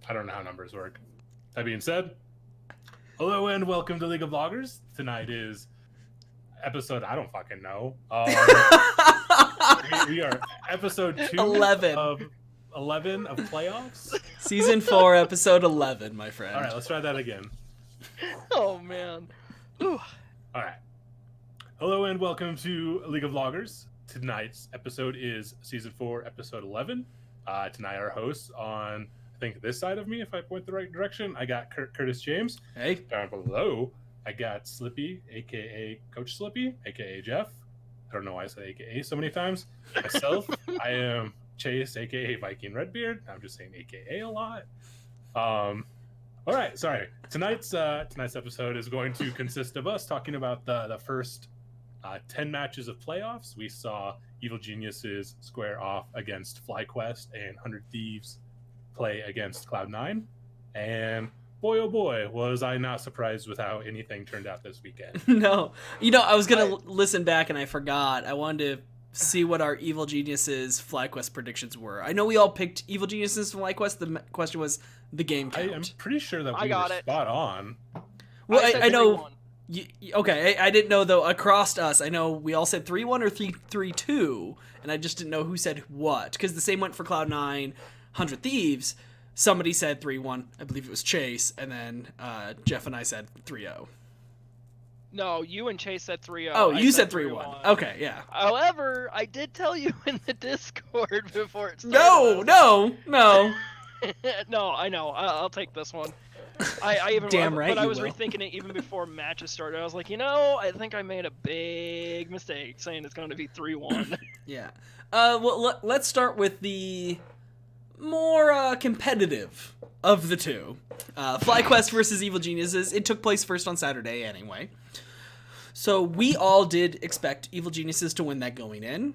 I don't know how numbers work. That being said, hello and welcome to League of Vloggers. Tonight is episode I don't fucking know. We are episode 2 11 of 11 of playoffs. Season 4, episode 11, my friend. All right, let's try that again. Oh man. Ooh. All right. Hello and welcome to League of Vloggers. Tonight's episode is season 4, episode 11. Tonight our hosts on, I think, this side of me, if I point the right direction, I got Curtis James. Hey. Down below, I got Slippy, aka Coach Slippy, aka Jeff. I don't know why I said aka so many times. Myself, I am Chase, aka Viking Redbeard. I'm just saying aka a lot. All right, sorry. Tonight's episode is going to consist of us talking about the first 10 matches of playoffs. We saw Evil Geniuses square off against FlyQuest and 100 Thieves play against Cloud9. And boy, oh boy, was I not surprised with how anything turned out this weekend. No. I was going to listen back and I forgot. I wanted to see what our Evil Geniuses FlyQuest predictions were. I know we all picked Evil Geniuses from FlyQuest. The question was the game count. I'm pretty sure that we got were it. spot on. Well, I know... 3-1. Okay, I didn't know, though, across us, I know we all said 3-1 or 3-2, and I just didn't know who said what, because the same went for Cloud9, 100 Thieves. Somebody said 3-1, I believe it was Chase, and then Jeff and I said 3-0. No, you and Chase said 3-0. Oh, I you said 3-1. Okay, yeah. However, I did tell you in the Discord before it started. No. No, I know. I'll take this one. I even Damn right but I you was will. rethinking it even before matches started. I was like, I think I made a big mistake saying it's going to be 3-1. Yeah. Well, let's start with the more competitive of the two. FlyQuest versus Evil Geniuses. It took place first on Saturday anyway. So we all did expect Evil Geniuses to win that going in.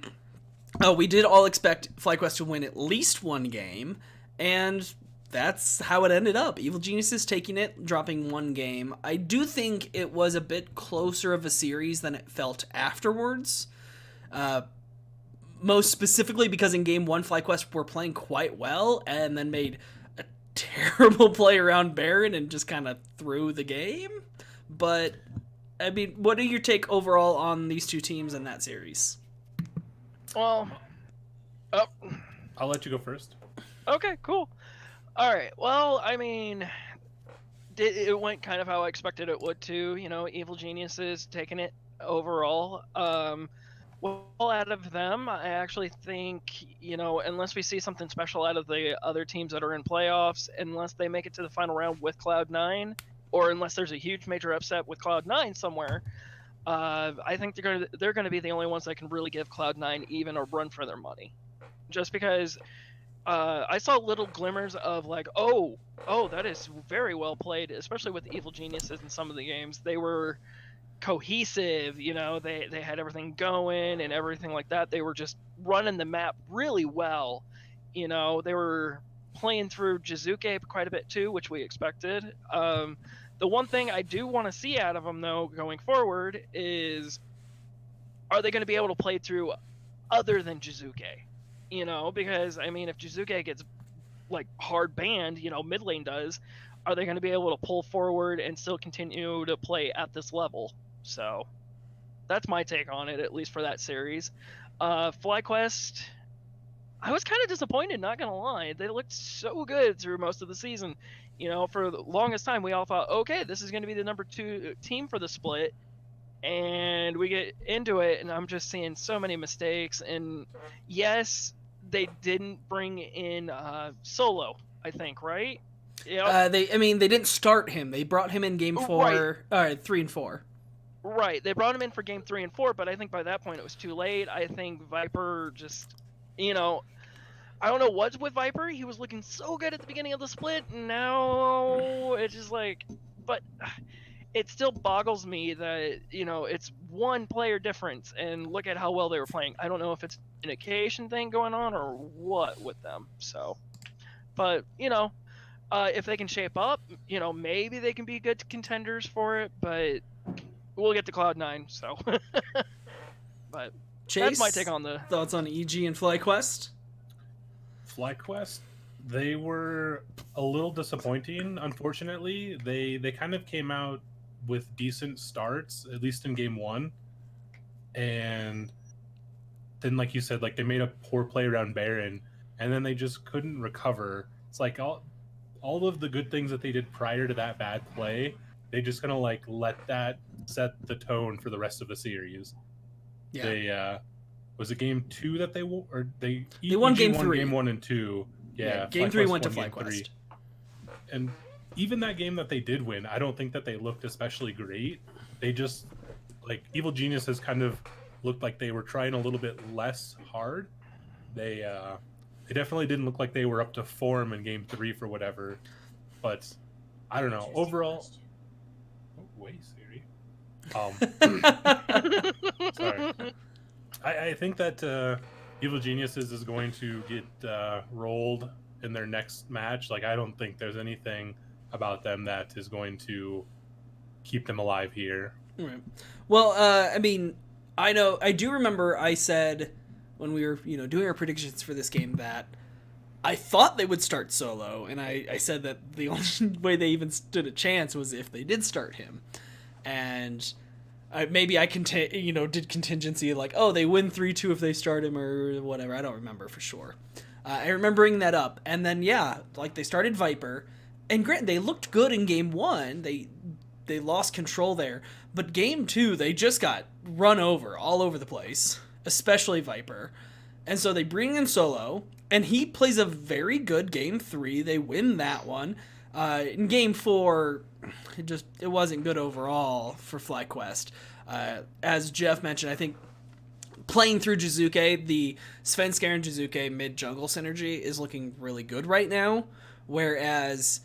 We did all expect FlyQuest to win at least one game, and that's how it ended up. Evil Geniuses taking it, dropping one game. I do think it was a bit closer of a series than it felt afterwards. Most specifically because in game 1, FlyQuest were playing quite well and then made a terrible play around Baron and just kind of threw the game. But, I mean, what are your take overall on these two teams in that series? Well, I'll let you go first. okay, cool. All right. Well, I mean, it went kind of how I expected it would too. Evil Geniuses taking it overall. Well, out of them, I actually think, unless we see something special out of the other teams that are in playoffs, unless they make it to the final round with Cloud9, or unless there's a huge major upset with Cloud9 somewhere, I think they're going to be the only ones that can really give Cloud9 even a run for their money. Just because I saw little glimmers of like, oh, that is very well played, especially with Evil Geniuses in some of the games. They were cohesive, they had everything going and everything like that. They were just running the map really well. They were playing through Jizuke quite a bit too, which we expected. The one thing I do want to see out of them, though, going forward is, are they going to be able to play through other than Jizuke? Because, I mean, if Jizuke gets, like, hard banned, mid lane does, are they going to be able to pull forward and still continue to play at this level? So, that's my take on it, at least for that series. FlyQuest, I was kind of disappointed, not going to lie. They looked so good through most of the season. For the longest time, we all thought, okay, this is going to be the number 2 team for the split. And we get into it, and I'm just seeing so many mistakes. And yes, they didn't bring in Solo, I think, right? They didn't start him. They brought him in game 4, 3 and 4. Right, they brought him in for game 3 and 4, but I think by that point it was too late. I think Viper just, I don't know what's with Viper. He was looking so good at the beginning of the split, and now it's just like, but it still boggles me that, it's one player difference, and look at how well they were playing. I don't know if it's an occasion thing going on or what with them, so, but, if they can shape up, maybe they can be good contenders for it, but we'll get to Cloud9, so. But Chase, that's my take on the thoughts on EG and FlyQuest? FlyQuest They were a little disappointing, unfortunately. They kind of came out with decent starts, at least in game one, and then, like you said, like they made a poor play around Baron, and then they just couldn't recover. It's like all of the good things that they did prior to that bad play, they just gonna like let that set the tone for the rest of the series. Yeah. They was it game two that they won, or they won game won three. game one and two. Yeah, game three went to FlyQuest. And even that game that they did win, I don't think that they looked especially great. They just, like, Evil Geniuses kind of looked like they were trying a little bit less hard. They definitely didn't look like they were up to form in game three for whatever. But I don't know. Overall, wait, Siri. Sorry. I think that Evil Geniuses is going to get rolled in their next match. Like, I don't think there's anything about them that is going to keep them alive here. Right. Well, I mean, I do remember I said when we were, doing our predictions for this game that I thought they would start Solo, and I said that the only way they even stood a chance was if they did start him. And maybe I did contingency like, oh, they win 3-2 if they start him or whatever. I don't remember for sure. I remember bringing that up. And then, yeah, like they started Viper. And granted, they looked good in game one. They lost control there. But game two, they just got run over all over the place, especially Viper. And so they bring in Solo, and he plays a very good game three. They win that one. In game four, it wasn't good overall for FlyQuest. As Jeff mentioned, I think playing through Jizuke, the Svenskar and Jizuke mid-jungle synergy is looking really good right now, whereas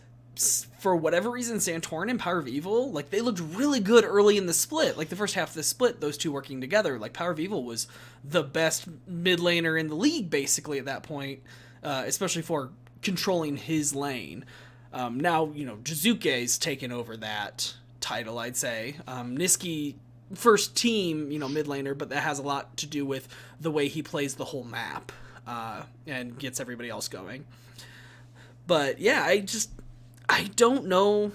for whatever reason, Santorin and Power of Evil, like, they looked really good early in the split. Like, the first half of the split, those two working together, like, Power of Evil was the best mid laner in the league, basically, at that point, especially for controlling his lane. Now, Jizuke's taken over that title, I'd say. Niski, first team, mid laner, but that has a lot to do with the way he plays the whole map, and gets everybody else going. But, yeah, I don't know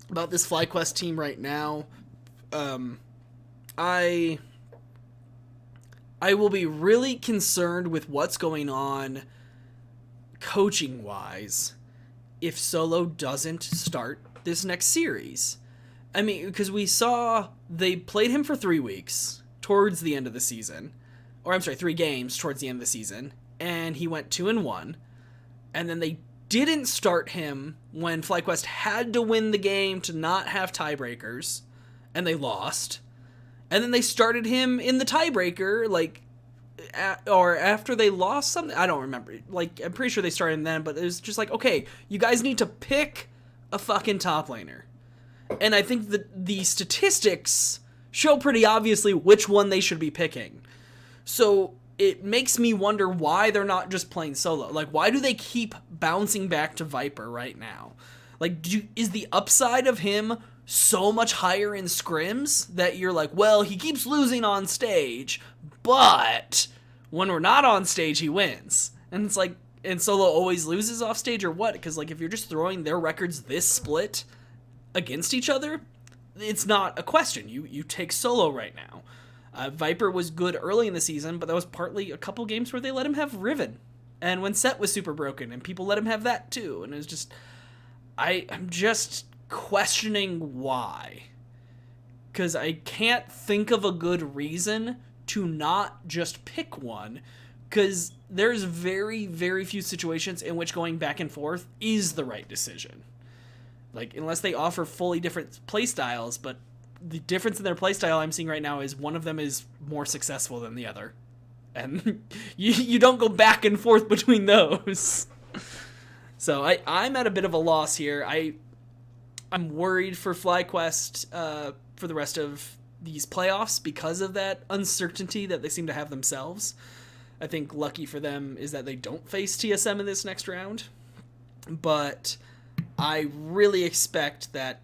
about this FlyQuest team right now. I will be really concerned with what's going on coaching-wise if Solo doesn't start this next series. I mean, because we saw they played him for 3 weeks towards the end of the season. Or, I'm sorry, 3 games towards the end of the season. And he went 2-1. And then they didn't start him when FlyQuest had to win the game to not have tiebreakers, and they lost. And then they started him in the tiebreaker, or after they lost something. I don't remember. Like, I'm pretty sure they started him then, but it was just like, okay, you guys need to pick a fucking top laner. And I think that the statistics show pretty obviously which one they should be picking. So it makes me wonder why they're not just playing Solo. Like, why do they keep bouncing back to Viper right now? Like, is the upside of him so much higher in scrims that you're like, well, he keeps losing on stage, but when we're not on stage, he wins. And it's like, and Solo always loses off stage, or what? Because, like, if you're just throwing their records this split against each other, it's not a question. You take Solo right now. Viper was good early in the season, but that was partly a couple games where they let him have Riven. And when Set was super broken, and people let him have that too. And it was just, I'm just questioning why. Because I can't think of a good reason to not just pick one. Because there's very, very few situations in which going back and forth is the right decision. Like, unless they offer fully different playstyles, but the difference in their playstyle I'm seeing right now is one of them is more successful than the other. And you don't go back and forth between those. So I'm at a bit of a loss here. I'm worried for FlyQuest for the rest of these playoffs because of that uncertainty that they seem to have themselves. I think lucky for them is that they don't face TSM in this next round. But I really expect that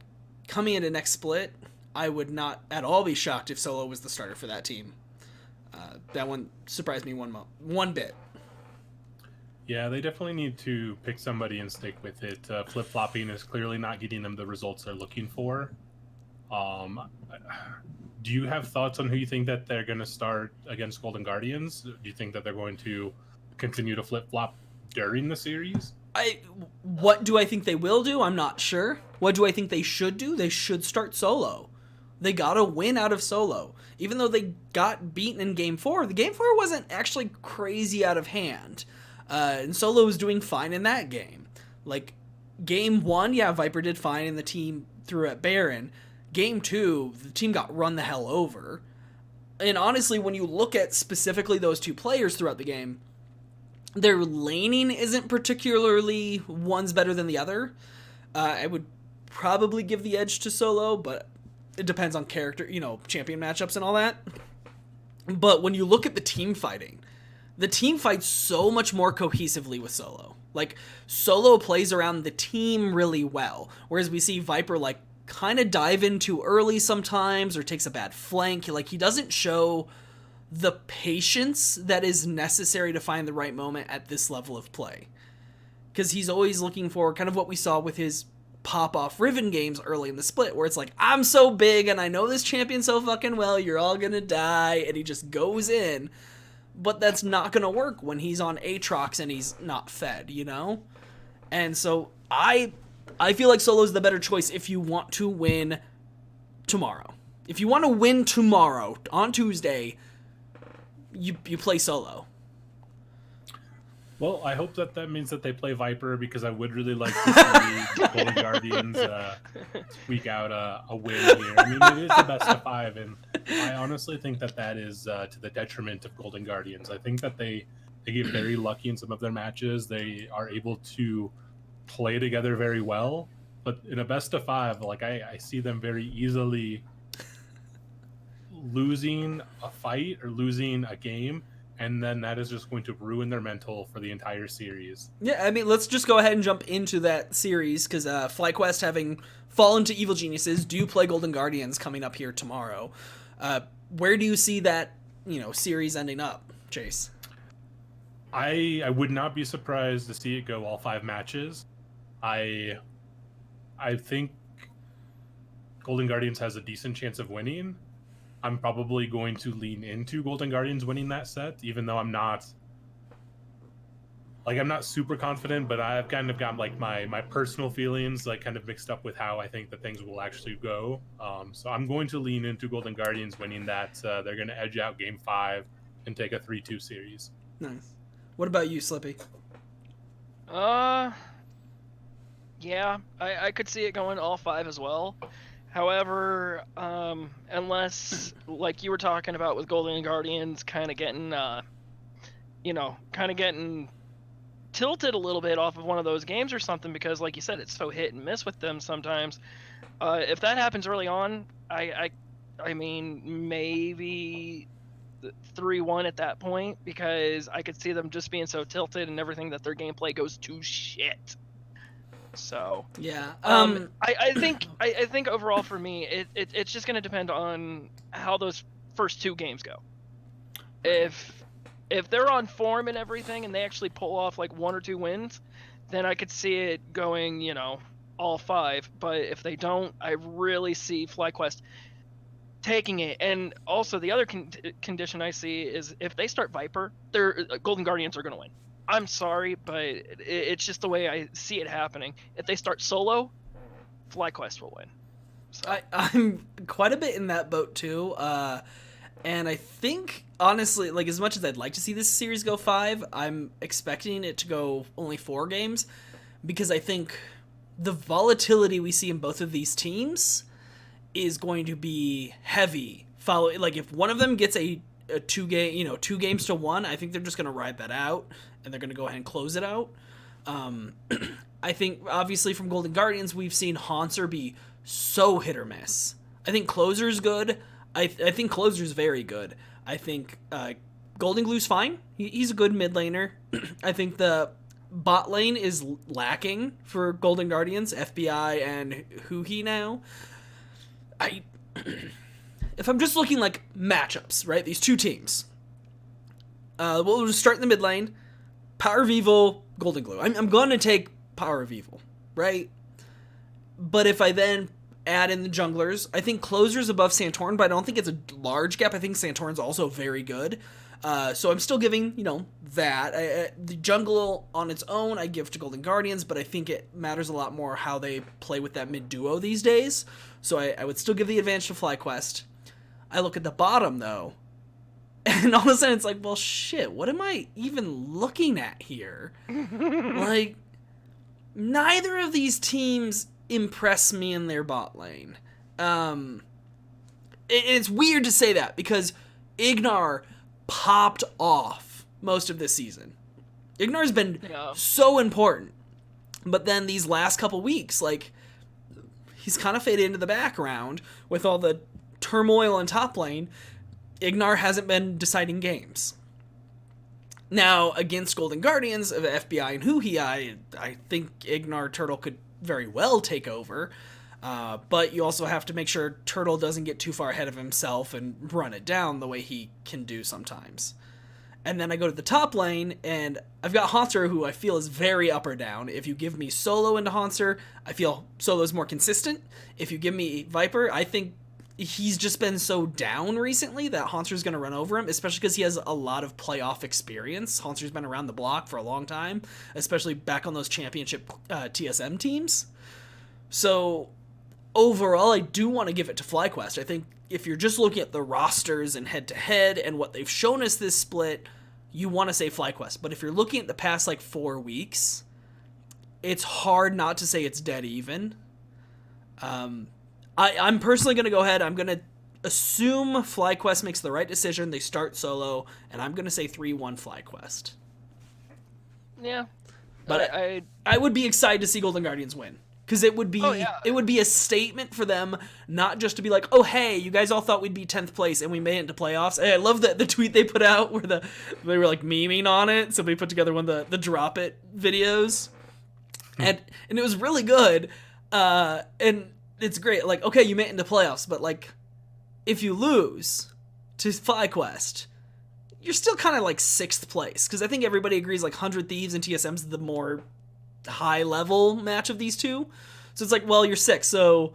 coming into next split, I would not at all be shocked if Solo was the starter for that team. That one surprised me one bit. Yeah, they definitely need to pick somebody and stick with it. Flip-flopping is clearly not getting them the results they're looking for. Um, do you have thoughts on who you think that they're going to start against Golden Guardians? Do you think that they're going to continue to flip-flop during the series? What do I think they will do? I'm not sure. What do I think they should do? They should start solo. They gotta win out of solo. Even though they got beaten in Game 4, the Game 4 wasn't actually crazy out of hand. And solo was doing fine in that game. Like, Game 1, yeah, Viper did fine and the team threw at Baron. Game 2, the team got run the hell over. And honestly, when you look at specifically those two players throughout the game, their laning isn't particularly one's better than the other. I would probably give the edge to solo, but it depends on character, champion matchups and all that. But when you look at the team fights so much more cohesively with solo. Like, solo plays around the team really well, whereas we see Viper, like, kind of dive in too early sometimes or takes a bad flank. Like, he doesn't show the patience that is necessary to find the right moment at this level of play. Because he's always looking for kind of what we saw with his pop-off Riven games early in the split, where it's like, I'm so big and I know this champion so fucking well, you're all gonna die, and he just goes in. But that's not gonna work when he's on Aatrox and he's not fed, And so I feel like solo's the better choice if you want to win tomorrow. If you want to win tomorrow, on Tuesday, you play solo. Well, I hope that means that they play Viper, because I would really like to see the Golden Guardians squeak out a win here. I mean, it is the best of 5, and I honestly think that is to the detriment of Golden Guardians. I think that they get very lucky in some of their matches. They are able to play together very well, but in a best of 5, like I see them very easily losing a fight or losing a game, and then that is just going to ruin their mental for the entire series. Yeah, I mean, let's just go ahead and jump into that series, because FlyQuest, having fallen to Evil Geniuses, do play Golden Guardians coming up here tomorrow. Where do you see that, series ending up, Chase? I would not be surprised to see it go all 5 matches. I think Golden Guardians has a decent chance of winning. I'm probably going to lean into Golden Guardians winning that set, even though I'm not super confident, but I've kind of got like my personal feelings like kind of mixed up with how I think that things will actually go. So I'm going to lean into Golden Guardians winning that. They're going to edge out Game 5 and take a 3-2 series. Nice. What about you, Slippy? Yeah, I could see it going all 5 as well. However, unless, like you were talking about with Golden Guardians kind of getting, getting tilted a little bit off of one of those games or something, because like you said, it's so hit and miss with them sometimes. If that happens early on, I mean, maybe 3-1 at that point, because I could see them just being so tilted and everything that their gameplay goes to shit. So yeah, I think overall for me, it's just going to depend on how those first 2 games go. If they're on form and everything, and they actually pull off like 1 or 2 wins, then I could see it going, all 5. But if they don't, I really see FlyQuest taking it. And also the other condition I see is if they start Viper, their Golden Guardians are going to win. I'm sorry, but it's just the way I see it happening. If they start solo, FlyQuest will win. So. I'm quite a bit in that boat too, and I think honestly, like, as much as I'd like to see this series go 5, I'm expecting it to go only 4 games, because I think the volatility we see in both of these teams is going to be heavy. Like, if one of them gets a 2 games to 1, I think they're just going to ride that out, and they're going to go ahead and close it out. I think, obviously, from Golden Guardians, we've seen Haunter be so hit or miss. I think Closer's good. I think Closer's very good. I think Golden Glue's fine. He's a good mid laner. I think the bot lane is lacking for Golden Guardians, FBI and Huhi now. If I'm just looking like matchups, right? These two teams. We'll just start in the mid lane. Power of Evil, Golden Glue. I'm going to take Power of Evil, right? But if I then add in the junglers, I think Closer's above Santorin, but I don't think it's a large gap. I think Santorin's also very good. So I'm still giving, that. The jungle on its own I give to Golden Guardians, but I think it matters a lot more how they play with that mid-duo these days. So I would still give the advantage to FlyQuest. I look at the bottom, though, and all of a sudden it's like, well, shit, what am I even looking at here? Like, neither of these teams impress me in their bot lane. It's weird to say that, because Ignar popped off most of this season. Ignar's been so important, but then these last couple weeks, like, he's kind of faded into the background with all the turmoil in top lane. Ignar hasn't been deciding games. Now, against Golden Guardians of FBI and Huhi, I think Ignar Turtle could very well take over, but you also have to make sure Turtle doesn't get too far ahead of himself and run it down the way he can do sometimes. And then I go to the top lane, and I've got Haunter, who I feel is very up or down. If you give me Solo into Haunter, I feel Solo's more consistent. If you give me Viper, I think he's just been so down recently that Haunter's going to run over him, especially because he has a lot of playoff experience. Haunter's been around the block for a long time, especially back on those championship TSM teams. So overall, I do want to give it to FlyQuest. I think if you're just looking at the rosters and head-to-head and what they've shown us this split, you want to say FlyQuest. But if you're looking at the past, 4 weeks, it's hard not to say it's dead even. I'm personally going to go ahead. I'm going to assume FlyQuest makes the right decision. They start solo, and I'm going to say 3-1 FlyQuest. Yeah. But I would be excited to see Golden Guardians win. Because it would be a statement for them, not just to be like, oh, hey, you guys all thought we'd be 10th place and we made it into playoffs. Hey, I love the tweet they put out where they were memeing on it. Somebody put together one of the Drop It videos. And it was really good. And it's great. Okay, you made it into playoffs, but if you lose to FlyQuest, you're still kind of 6th place. Because I think everybody agrees 100 Thieves and TSM's the more high level match of these two. So it's well, you're 6th, so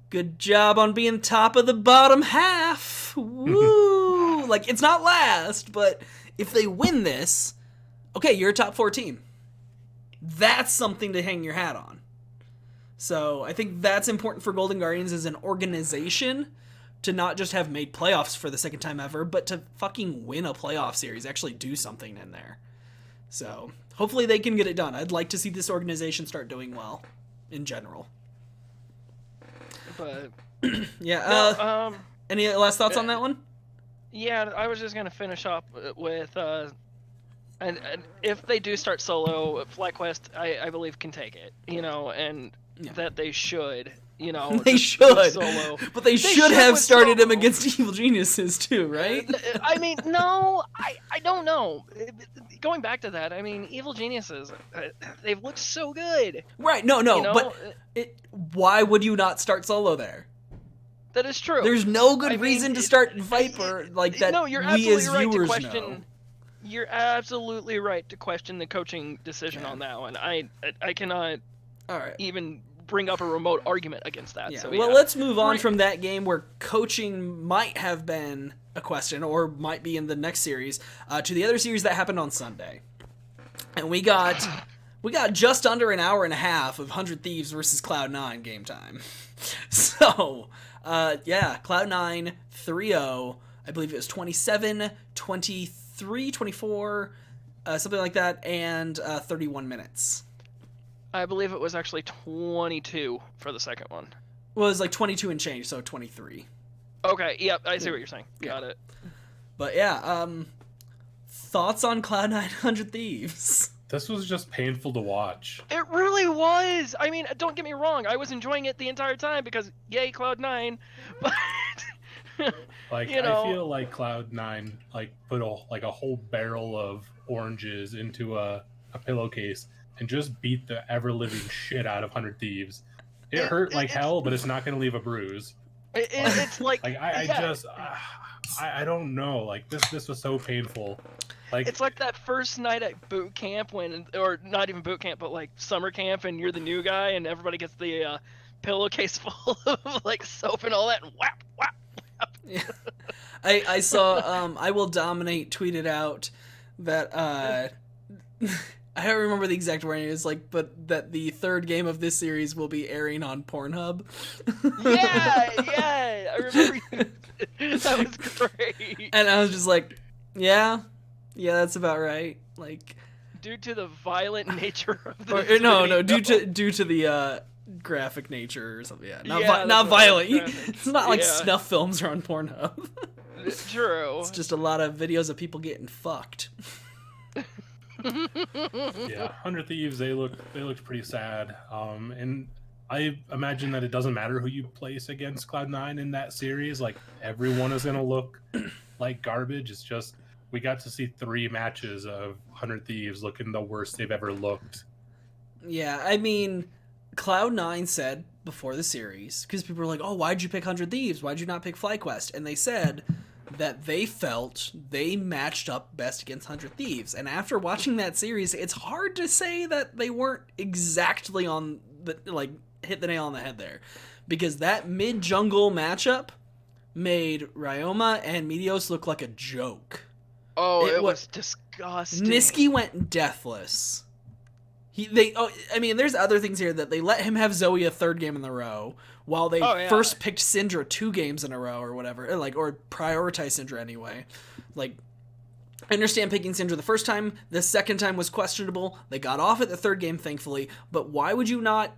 good job on being top of the bottom half. Woo! It's not last, but if they win this, okay, you're a top 4 team. That's something to hang your hat on. So I think that's important for Golden Guardians as an organization, to not just have made playoffs for the 2nd time ever, but to fucking win a playoff series, actually do something in there. So hopefully they can get it done. I'd like to see this organization start doing well in general. But yeah. Any last thoughts on that one? Yeah, I was just gonna finish up with and if they do start solo, FlyQuest I believe can take it. And that they should. They should, solo. But they should have started him against Evil Geniuses too, right? I mean, no, I don't know. Going back to that, I mean, Evil Geniuses, they've looked so good. Right? No, but why would you not start solo there? That is true. There's no good reason to start Viper like that. No, you're we absolutely as right viewers to question. know. You're absolutely right to question the coaching decision on that one. I cannot even bring up a remote argument against that. Yeah. So, well, let's move on from that game where coaching might have been a question or might be in the next series to the other series that happened on Sunday. And we got just under an hour and a half of 100 Thieves versus Cloud9 game time. So, Cloud9 3-0. I believe it was 27, 23, 24, something like that, and 31 minutes. I believe it was actually 22 for the second one. Well, it was 22 and change, so 23. Okay, yep, I see what you're saying. Got it. But yeah, thoughts on Cloud9 100 Thieves? This was just painful to watch. It really was. I mean, don't get me wrong. I was enjoying it the entire time because yay, Cloud9. But I feel like Cloud9 put a whole barrel of oranges into a pillowcase and just beat the ever-living shit out of 100 Thieves. It hurt like hell, but it's not going to leave a bruise. It's I don't know. This was so painful. Like, It's like that first night at boot camp or not even boot camp, but like summer camp, and you're the new guy, and everybody gets the pillowcase full of like soap and all that, and whap whap. Yeah. I saw I Will Dominate tweeted out that I don't remember the exact wording. It's like, but that the third game of this series will be airing on Pornhub. Yeah, I remember. That was great. And I was just like, yeah, that's about right. Like, Due to the violent nature of or, this no, video. due to the graphic nature or something. Yeah, not, Yeah, not that's what violent. graphic. It's not like Yeah. snuff films are on Pornhub. True. It's just a lot of videos of people getting fucked. yeah, 100 Thieves, they looked pretty sad. And I imagine that it doesn't matter who you place against Cloud9 in that series. Like, everyone is gonna look like garbage. It's just we got to see 3 matches of 100 Thieves looking the worst they've ever looked. Yeah, I mean, Cloud9 said before the series, because people were like, oh, why'd you pick 100 Thieves? Why'd you not pick FlyQuest? And they said that they felt they matched up best against 100 Thieves. And after watching that series, it's hard to say that they weren't exactly on the, like, hit the nail on the head there. Because that mid-jungle matchup made Ryoma and Meteos look like a joke. Oh, it was was disgusting. Niski went deathless. There's other things here that they let him have Zoe a third game in a row, while they first picked Syndra 2 games in a row or whatever, or prioritized Syndra anyway. Like, I understand picking Syndra the first time. The second time was questionable. They got off at the third game, thankfully. But why would you not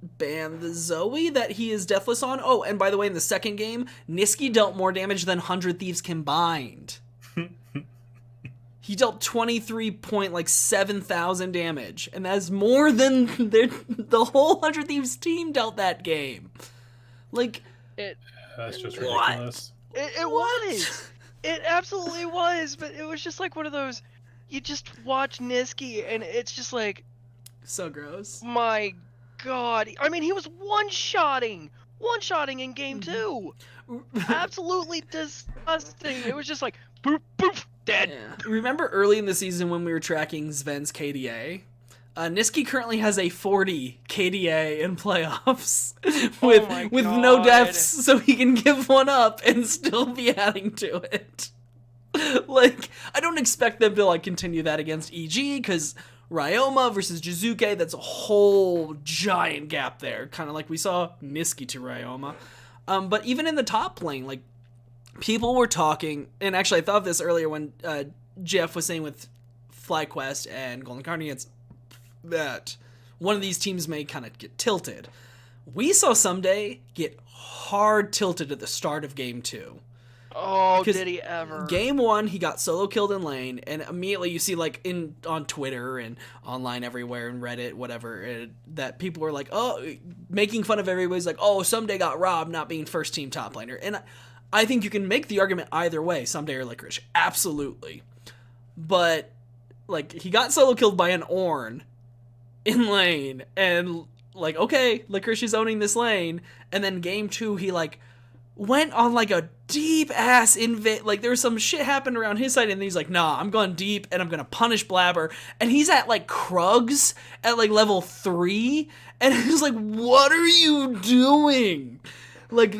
ban the Zoe that he is deathless on? Oh, and by the way, in the second game, Niski dealt more damage than 100 Thieves combined. He dealt 23,700 damage, and that's more than the whole 100 Thieves team dealt that game. Like, That's just What? ridiculous. It was. It absolutely was, but it was just like one of those. You just watch Niski, and it's just like, so gross. my God. I mean, he was one-shotting in game 2. Absolutely disgusting. It was just like, boop, boop, dead. Yeah. Remember early in the season when we were tracking Sven's KDA? Niski currently has a 40 KDA in playoffs with no God. deaths, so he can give one up and still be adding to it. Like, I don't expect them to like continue that against EG, because Ryoma versus Jizuke, that's a whole giant gap there, kind of like we saw Niski to Ryoma. But even in the top lane, like, people were talking, and actually I thought of this earlier when Jeff was saying with FlyQuest and Golden Guardians that one of these teams may kind of get tilted. We saw Someday get hard tilted at the start of game 2. Oh, did he ever? Game 1, he got solo killed in lane, and immediately you see, like, on Twitter and online everywhere and Reddit, whatever, that people were like, oh, making fun of everybody's like, oh, Someday got robbed not being first team top laner. And I think you can make the argument either way, Someday or Licorice. Absolutely. But, like, he got solo killed by an Ornn in lane, and, like, okay, Licorice is owning this lane, and then game 2, he, like, went on, like, a deep-ass invade. Like, there was some shit happened around his side, and he's like, nah, I'm going deep, and I'm gonna punish Blabber. And he's at, like, Krugs at, like, level 3, and it's like, what are you doing? Like,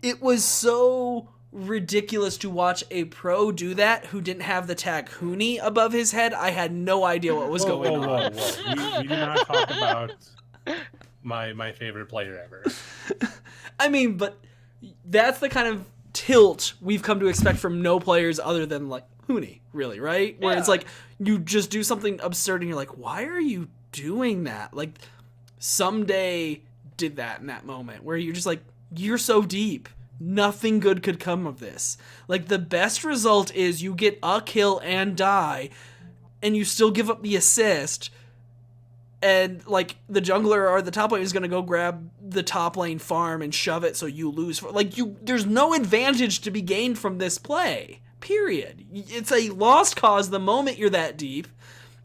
it was so ridiculous to watch a pro do that who didn't have the tag Huni above his head. I had no idea what was going on. Whoa. We do not talk about my favorite player ever. I mean, but that's the kind of tilt we've come to expect from no players other than, like, Huni, really, right? Where it's like, you just do something absurd and you're like, why are you doing that? Like, Someday did that in that moment where you're just like, you're so deep. Nothing good could come of this. Like, the best result is you get a kill and die, and you still give up the assist, and, like, the jungler or the top lane is going to go grab the top lane farm and shove it so you lose. Like, there's no advantage to be gained from this play. Period. It's a lost cause the moment you're that deep,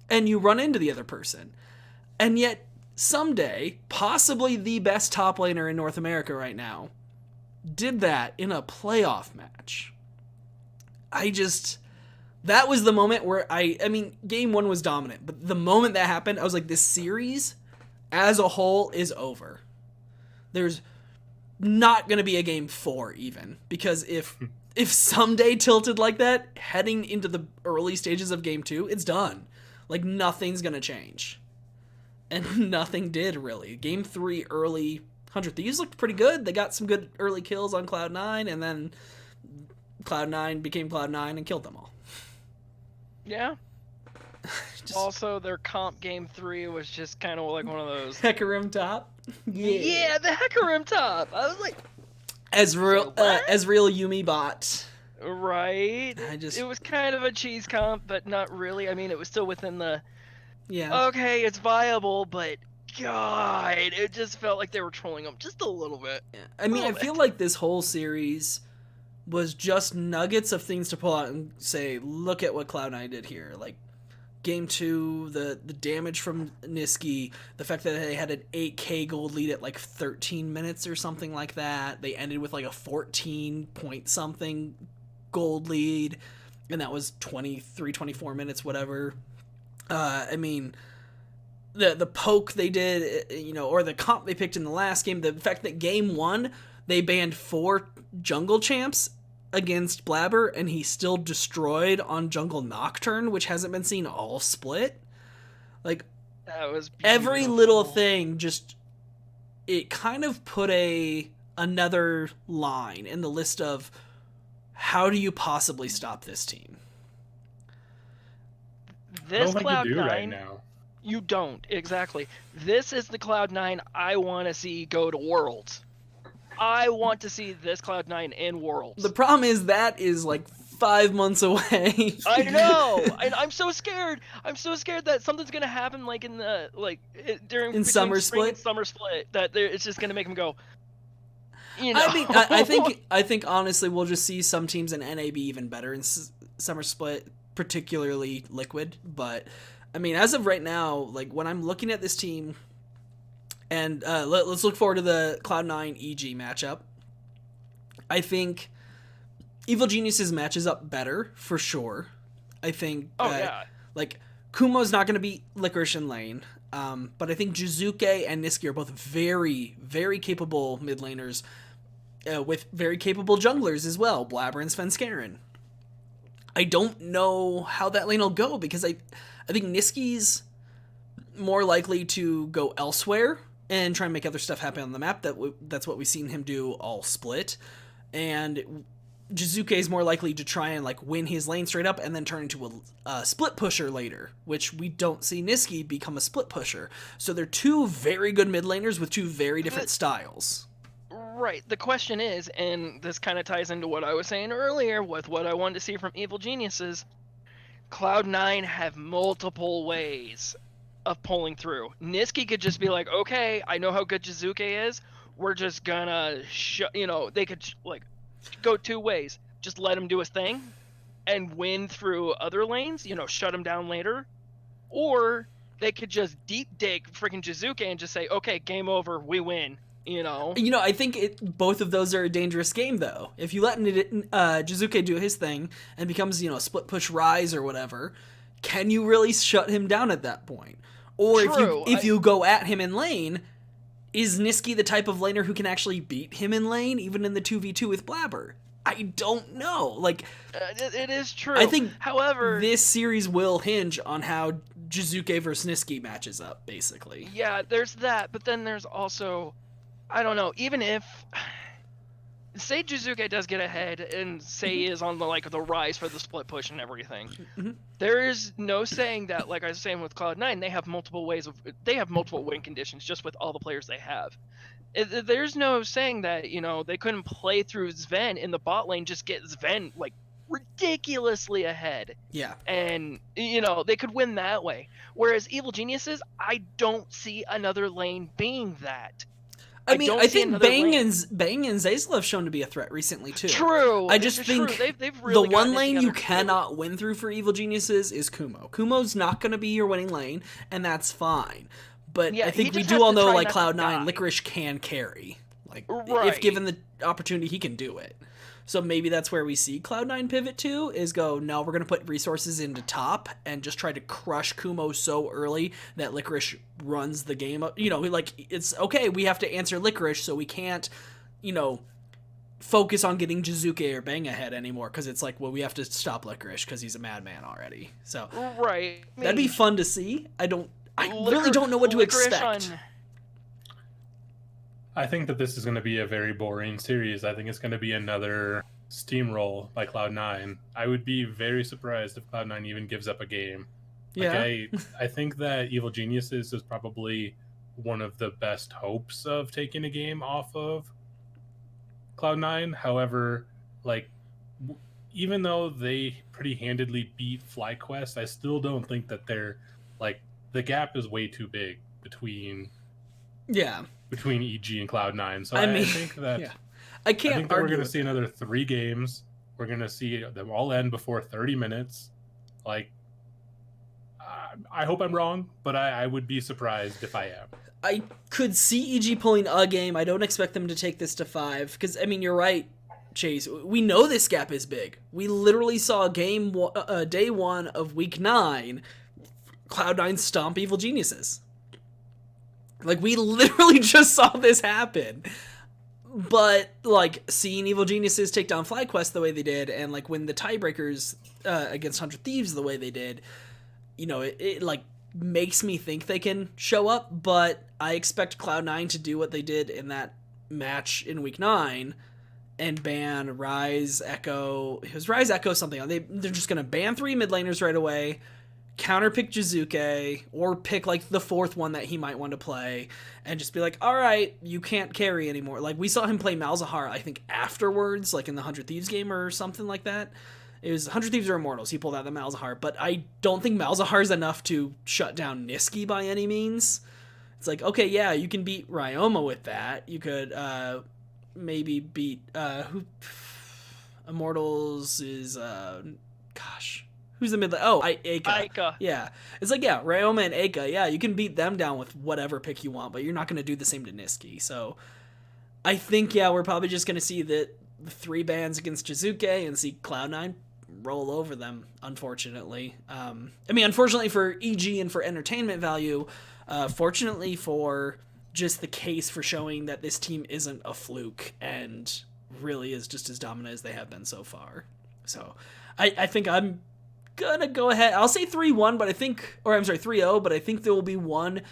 and you run into the other person. And yet, Someday, possibly the best top laner in North America right now, did that in a playoff match. That was the moment where I mean, game 1 was dominant, but the moment that happened, I was like, this series as a whole is over. There's not going to be a game 4 even, because if someday tilted like that, heading into the early stages of game 2, it's done. Like, nothing's going to change. And nothing did, really. Game 3 early 100 Thieves looked pretty good. They got some good early kills on Cloud9, and then Cloud9 became Cloud9 and killed them all. Yeah. Also, their comp game 3 was just kind of like one of those. Hecarim top. Yeah, the Hecarim top. I was like, Ezreal Yumi bot. Right. It was kind of a cheese comp, but not really. I mean, it was still within the. Yeah. Okay, it's viable, but God, it just felt like they were trolling them just a little bit. Yeah. I mean, I feel like this whole series was just nuggets of things to pull out and say, look at what Cloud9 did here. Like, game 2, the damage from Niski, the fact that they had an 8k gold lead at like 13 minutes or something like that. They ended with like a 14 point something gold lead, and that was 24 minutes, whatever. I mean, the poke they did, or the comp they picked in the last game, the fact that game 1, they banned 4 jungle champs against Blabber, and he still destroyed on Jungle Nocturne, which hasn't been seen all split. Like, that was beautiful. Every little thing just, it kind of put another line in the list of how do you possibly stop this team? This I don't think you do Cloud9 right now. You don't, exactly. This is the Cloud9 I want to see go to Worlds. I want to see this Cloud9 in Worlds. The problem is that is like 5 months away. I know. I'm so scared. I'm so scared that something's gonna happen, like during Summer spring Split. and Summer Split, that it's just gonna make them go. I mean, I think honestly, we'll just see some teams in NA be even better in Summer Split, particularly Liquid. But I mean, as of right now, like when I'm looking at this team. And let's look forward to the Cloud9 EG matchup. I think Evil Geniuses matches up better, for sure. I think like Kumo's not going to beat Licorice in lane. But I think Jizuke and Niski are both very, very capable mid laners with very capable junglers as well, Blabber and Svenskeren. I don't know how that lane will go because I think Niski's more likely to go elsewhere and try and make other stuff happen on the map. That's what we've seen him do all split. And Jizuke is more likely to try and like win his lane straight up and then turn into a split pusher later, which we don't see Niski become a split pusher. So they're two very good mid laners with two very different styles. Right. The question is, and this kind of ties into what I was saying earlier with what I wanted to see from Evil Geniuses, Cloud9 have multiple ways of pulling through. Niski could just be like, okay, I know how good Jizuke is. We're just gonna they could like go 2 ways. Just let him do his thing and win through other lanes, shut him down later. Or they could just deep dig freaking Jizuke and just say, okay, game over, we win. I think both of those are a dangerous game, though. If you let Jizuke do his thing and becomes, split push Rise or whatever, can you really shut him down at that point? Or if you go at him in lane, is Niski the type of laner who can actually beat him in lane, even in the 2v2 with Blabber? I don't know. Like, it is true. I think, however, this series will hinge on how Jizuke versus Niski matches up, basically. Yeah, there's that, but then there's also, I don't know, even if, say Jizuke does get ahead and say he is on the rise for the split push and everything, there is no saying that, like I was saying with Cloud9, they have multiple win conditions just with all the players they have. There's no saying that, they couldn't play through Sven in the bot lane, just get Sven, ridiculously ahead. Yeah. And, they could win that way. Whereas Evil Geniuses, I don't see another lane being that. I think Bang and Zayzla have shown to be a threat recently, too. True. I just think they've really the one lane you cannot win through for Evil Geniuses is Kumo. Kumo's not going to be your winning lane, and that's fine. But I think we do all know, Cloud9, Licorice can carry. If given the opportunity, he can do it. So maybe that's where we see Cloud9 pivot to, is go, no, we're going to put resources into top and just try to crush Kumo so early that Licorice runs the game up. You know, like, it's okay, we have to answer Licorice, so we can't, you know, focus on getting Jizuke or Bang ahead anymore, because it's like, well, we have to stop Licorice because he's a madman already. So Right. that'd be fun to see. I really don't know what to expect. I think that this is going to be a very boring series. I think it's going to be another steamroll by Cloud9. I would be very surprised if Cloud9 even gives up a game. Yeah. I think that Evil Geniuses is probably one of the best hopes of taking a game off of Cloud9. However, like, even though they pretty handedly beat FlyQuest, I still don't think that they're, like, the gap is way too big between EG and Cloud9. So I think that I think that we're going to see another 3 games. We're going to see them all end before 30 minutes. Like, I hope I'm wrong, but I would be surprised if I am. I could see EG pulling a game. I don't expect them to take this to 5, because, I mean, you're right, Chase. We know this gap is big. We literally saw a game day 1 of week 9, Cloud9 stomp Evil Geniuses. Like, we literally just saw this happen. But, like, seeing Evil Geniuses take down FlyQuest the way they did, and, like, win the tiebreakers against 100 Thieves the way they did, you know, it like, makes me think they can show up, but I expect Cloud9 to do what they did in that match in week 9 and ban Rise, Echo. It was Rise, Echo, something. They're just going to ban 3 mid laners right away, counterpick Jizuke, or pick, like, the 4th one that he might want to play, and just be like, all right, you can't carry anymore. Like, we saw him play Malzahar, I think, afterwards, like in the 100 Thieves game or something like that. It was 100 Thieves or Immortals. He pulled out the Malzahar, but I don't think Malzahar's enough to shut down Niski by any means. It's like, okay, yeah, you can beat Ryoma with that. You could maybe beat Immortals is who's the mid? Oh, Aika. Yeah, it's like, yeah, Ryoma and Aika. Yeah, you can beat them down with whatever pick you want, but you're not going to do the same to Niski. So I think, yeah, we're probably just going to see the 3 bans against Jizuke and see Cloud9 roll over them, unfortunately. I mean, unfortunately for EG and for entertainment value, fortunately for just the case for showing that this team isn't a fluke and really is just as dominant as they have been so far. So I think I'm gonna go ahead. I'll say 3-1, but I think, or I'm sorry, 3-0, but I think there will be one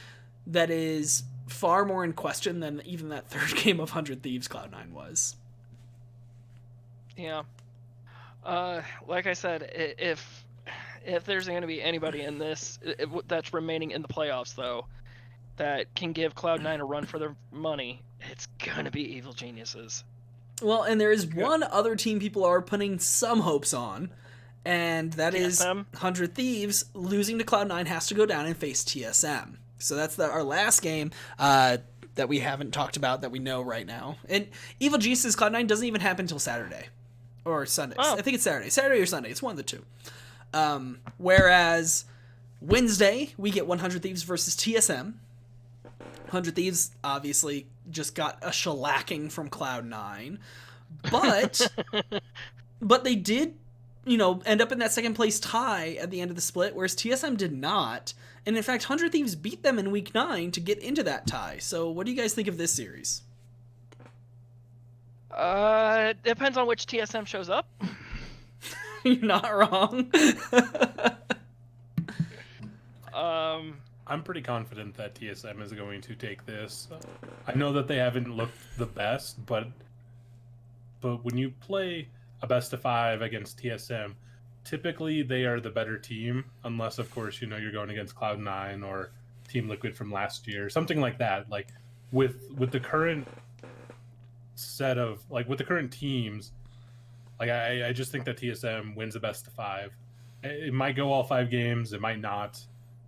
that is far more in question than even that 3rd game of 100 Thieves Cloud9 was. Yeah. Like I said, if there's going to be anybody in this that's remaining in the playoffs, though, that can give Cloud9 a run for their money, it's going to be Evil Geniuses. Well, and there is one other team people are putting some hopes on, and that is 100 Thieves. Losing to Cloud9 has to go down and face TSM. So that's our last game that we haven't talked about that we know right now. And Evil Geniuses Cloud9 doesn't even happen until Saturday. Or Sunday. I think it's Saturday. Saturday or Sunday. It's one of the two. Whereas Wednesday, we get 100 Thieves versus TSM. 100 Thieves obviously just got a shellacking from Cloud9. But they did, you know, end up in that 2nd place tie at the end of the split, whereas TSM did not. And in fact, 100 Thieves beat them in week 9 to get into that tie. So what do you guys think of this series? Depends on which TSM shows up. You're not wrong. I'm pretty confident that TSM is going to take this. I know that they haven't looked the best, but when you play a best of 5 against TSM, typically they are the better team, unless, of course, you know, you're going against Cloud9 or Team Liquid from last year, something like that. Like, with the current set of, like, with the current teams, like, I just think that TSM wins the best of 5. It might go all 5 games, it might not,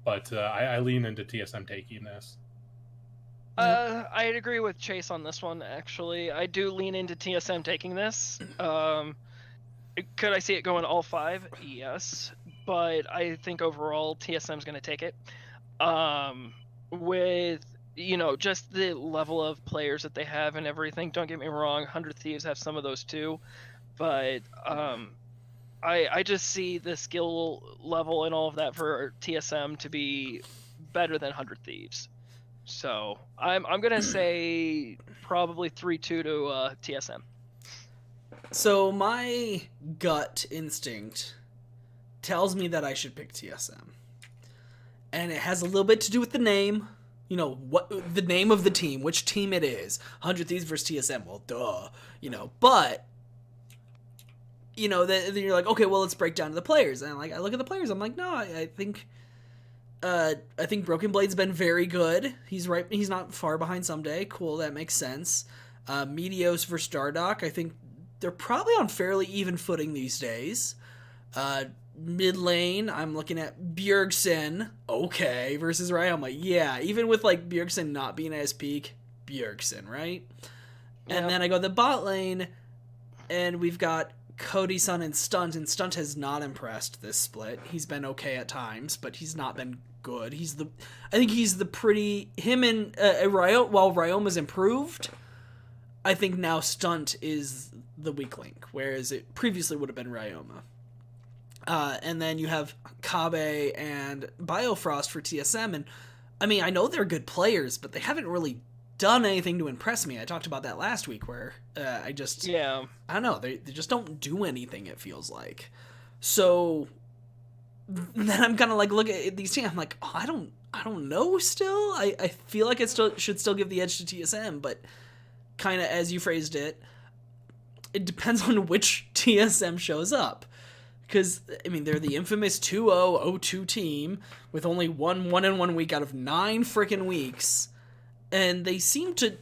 but I lean into TSM taking this. I'd agree with Chase on this one, actually. I do lean into TSM taking this. Could I see it going all 5? Yes, but I think overall TSM's going to take it. With, you know, just the level of players that they have and everything. Don't get me wrong, 100 Thieves have some of those too. but I just see the skill level and all of that for TSM to be better than 100 Thieves. So I'm gonna say probably 3-2 to TSM. So my gut instinct tells me that I should pick TSM. And it has a little bit to do with the name. You know, what the name of the team, which team it is. 100 Thieves versus TSM. Well, duh. You know, but then you're like, okay, well, let's break down to the players. And I look at the players, I'm like, no, I think Broken Blade's been very good. He's not far behind Someday. Cool, that makes sense. Meteos versus Dardoch, I think they're probably on fairly even footing these days. Mid lane, I'm looking at Bjergsen, okay, versus Ryoma. Yeah, even with Bjergsen not being at his peak, Bjergsen, right? Yep. And then I go to the bot lane, and we've got Cody, Sun, and Stunt has not impressed this split. He's been okay at times, but he's not been good. I think he's the pretty... Him and while Ryoma's improved, I think now Stunt is the weak link, whereas it previously would have been Ryoma. And then you have Kabe and Biofrost for TSM, and I mean, I know they're good players, but they haven't really done anything to impress me. I talked about that last week where I don't know, they just don't do anything, it feels like. So then I'm kind of look at these teams, I'm like, oh, I don't know still. I feel like it should still give the edge to TSM, but kind of as you phrased it, it depends on which TSM shows up. Because, I mean, they're the infamous 2-0-0-2 team with only one 1-in-1 week out of 9 freaking weeks. And they seem to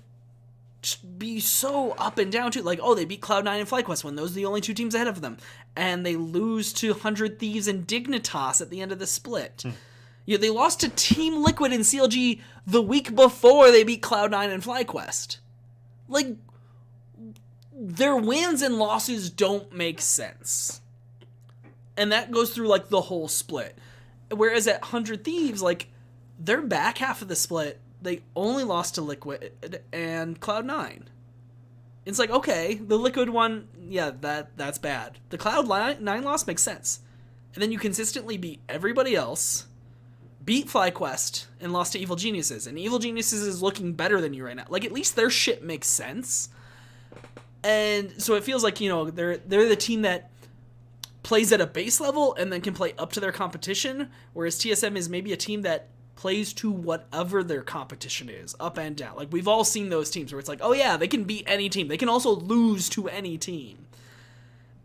be so up and down, too. They beat Cloud9 and FlyQuest when those are the only 2 teams ahead of them. And they lose to 100 Thieves and Dignitas at the end of the split. They lost to Team Liquid and CLG the week before they beat Cloud9 and FlyQuest. Their wins and losses don't make sense. And that goes through, the whole split. Whereas at 100 Thieves, their back half of the split, they only lost to Liquid and Cloud9. It's okay, the Liquid one, yeah, that's bad. The Cloud9 loss makes sense. And then you consistently beat everybody else, beat FlyQuest, and lost to Evil Geniuses. And Evil Geniuses is looking better than you right now. At least their shit makes sense. And so it feels like, they're the team that plays at a base level and then can play up to their competition, whereas TSM is maybe a team that plays to whatever their competition is, up and down. We've all seen those teams where it's oh yeah, they can beat any team. They can also lose to any team.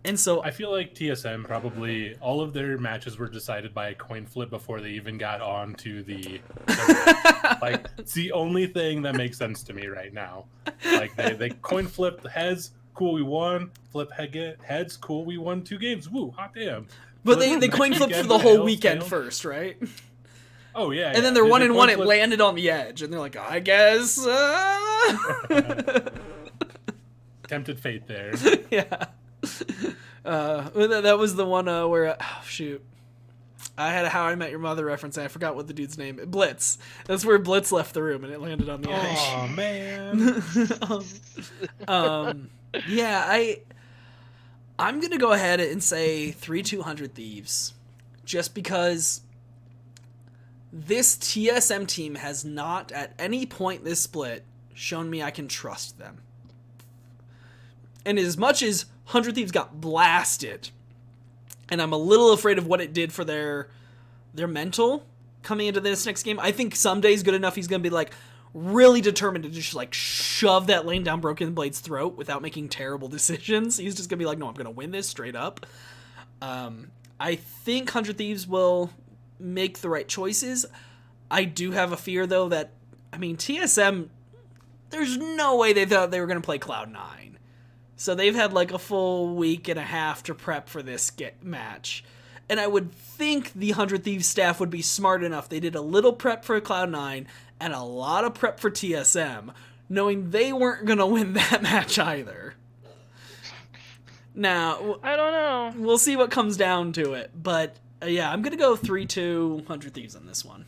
And so I feel like TSM probably all of their matches were decided by a coin flip before they even got on to the it's the only thing that makes sense to me right now. They coin flipped heads, cool, we won. Flip heads, cool, we won 2 games. Woo, hot damn. But they coin flipped for the whole weekend first, right? Oh, yeah. And then they're 1-1, it landed on the edge, and they're like, I guess. Tempted fate there. Yeah. That was the one where, shoot. I had a How I Met Your Mother reference, and I forgot what the dude's name is. Blitz. That's where Blitz left the room, and it landed on the edge. Oh, man. Yeah, I'm going to go ahead and say 3-200 Thieves, just because this TSM team has not, at any point this split, shown me I can trust them. And as much as 100 Thieves got blasted, and I'm a little afraid of what it did for their mental coming into this next game, I think Someday's good enough he's going to be really determined to just shove that lane down Broken Blade's throat without making terrible decisions. He's just gonna be no, I'm gonna win this straight up. I think 100 Thieves will make the right choices. I do have a fear though that, TSM, there's no way they thought they were gonna play Cloud9. So they've had a full week and a half to prep for this match. And I would think the 100 Thieves staff would be smart enough. They did a little prep for Cloud9 and a lot of prep for TSM, knowing they weren't going to win that match either. Now, I don't know. We'll see what comes down to it. But, yeah, I'm going to go 3-2 100 Thieves on this one.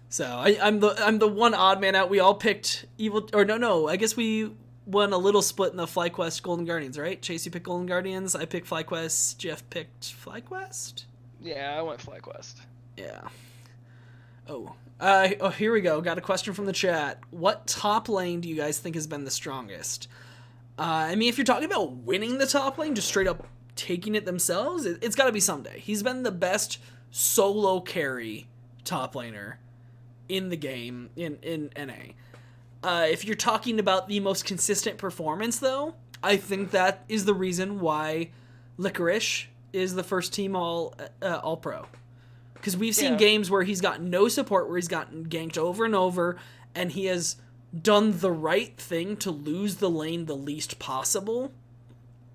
So, I'm the one odd man out. We all picked Evil... Or, no, I guess we won a little split in the FlyQuest Golden Guardians, right? Chase, you picked Golden Guardians. I picked FlyQuest. Jeff picked FlyQuest. Yeah, I went FlyQuest. Yeah. Here we go. Got a question from the chat. What top lane do you guys think has been the strongest? I mean, if you're talking about winning the top lane, just straight up taking it themselves, it's got to be Someday. He's been the best solo carry top laner in the game in NA. If you're talking about the most consistent performance, though, I think that is the reason why Licorice is the first team all pro. Because we've seen games where he's gotten no support, where he's gotten ganked over and over, and he has done the right thing to lose the lane the least possible.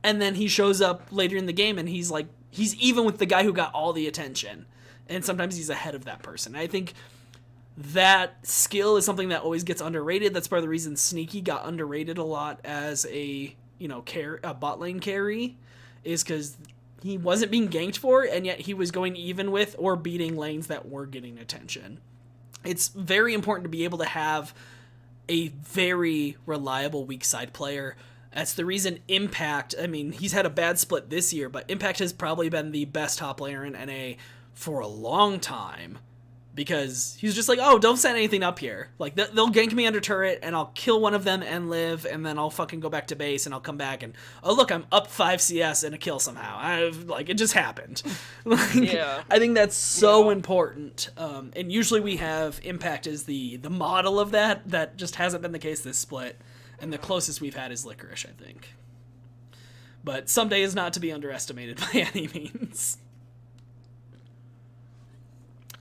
And then he shows up later in the game and he's even with the guy who got all the attention. And sometimes he's ahead of that person. I think that skill is something that always gets underrated. That's part of the reason Sneaky got underrated a lot as a bot lane carry, is because he wasn't being ganked for, and yet he was going even with or beating lanes that were getting attention. It's very important to be able to have a very reliable weak side player. That's the reason Impact, I mean, he's had a bad split this year, but Impact has probably been the best top laner in NA for a long time. Because he's just like, oh, don't send anything up here. Like, they'll gank me under turret, and I'll kill one of them and live, and then I'll fucking go back to base, and I'll come back, and, oh, look, I'm up 5 CS and a kill somehow. It just happened. Yeah. I think that's so important. And usually we have Impact as the model of that. That just hasn't been the case this split. And the closest we've had is Licorice, I think. But Someday is not to be underestimated by any means.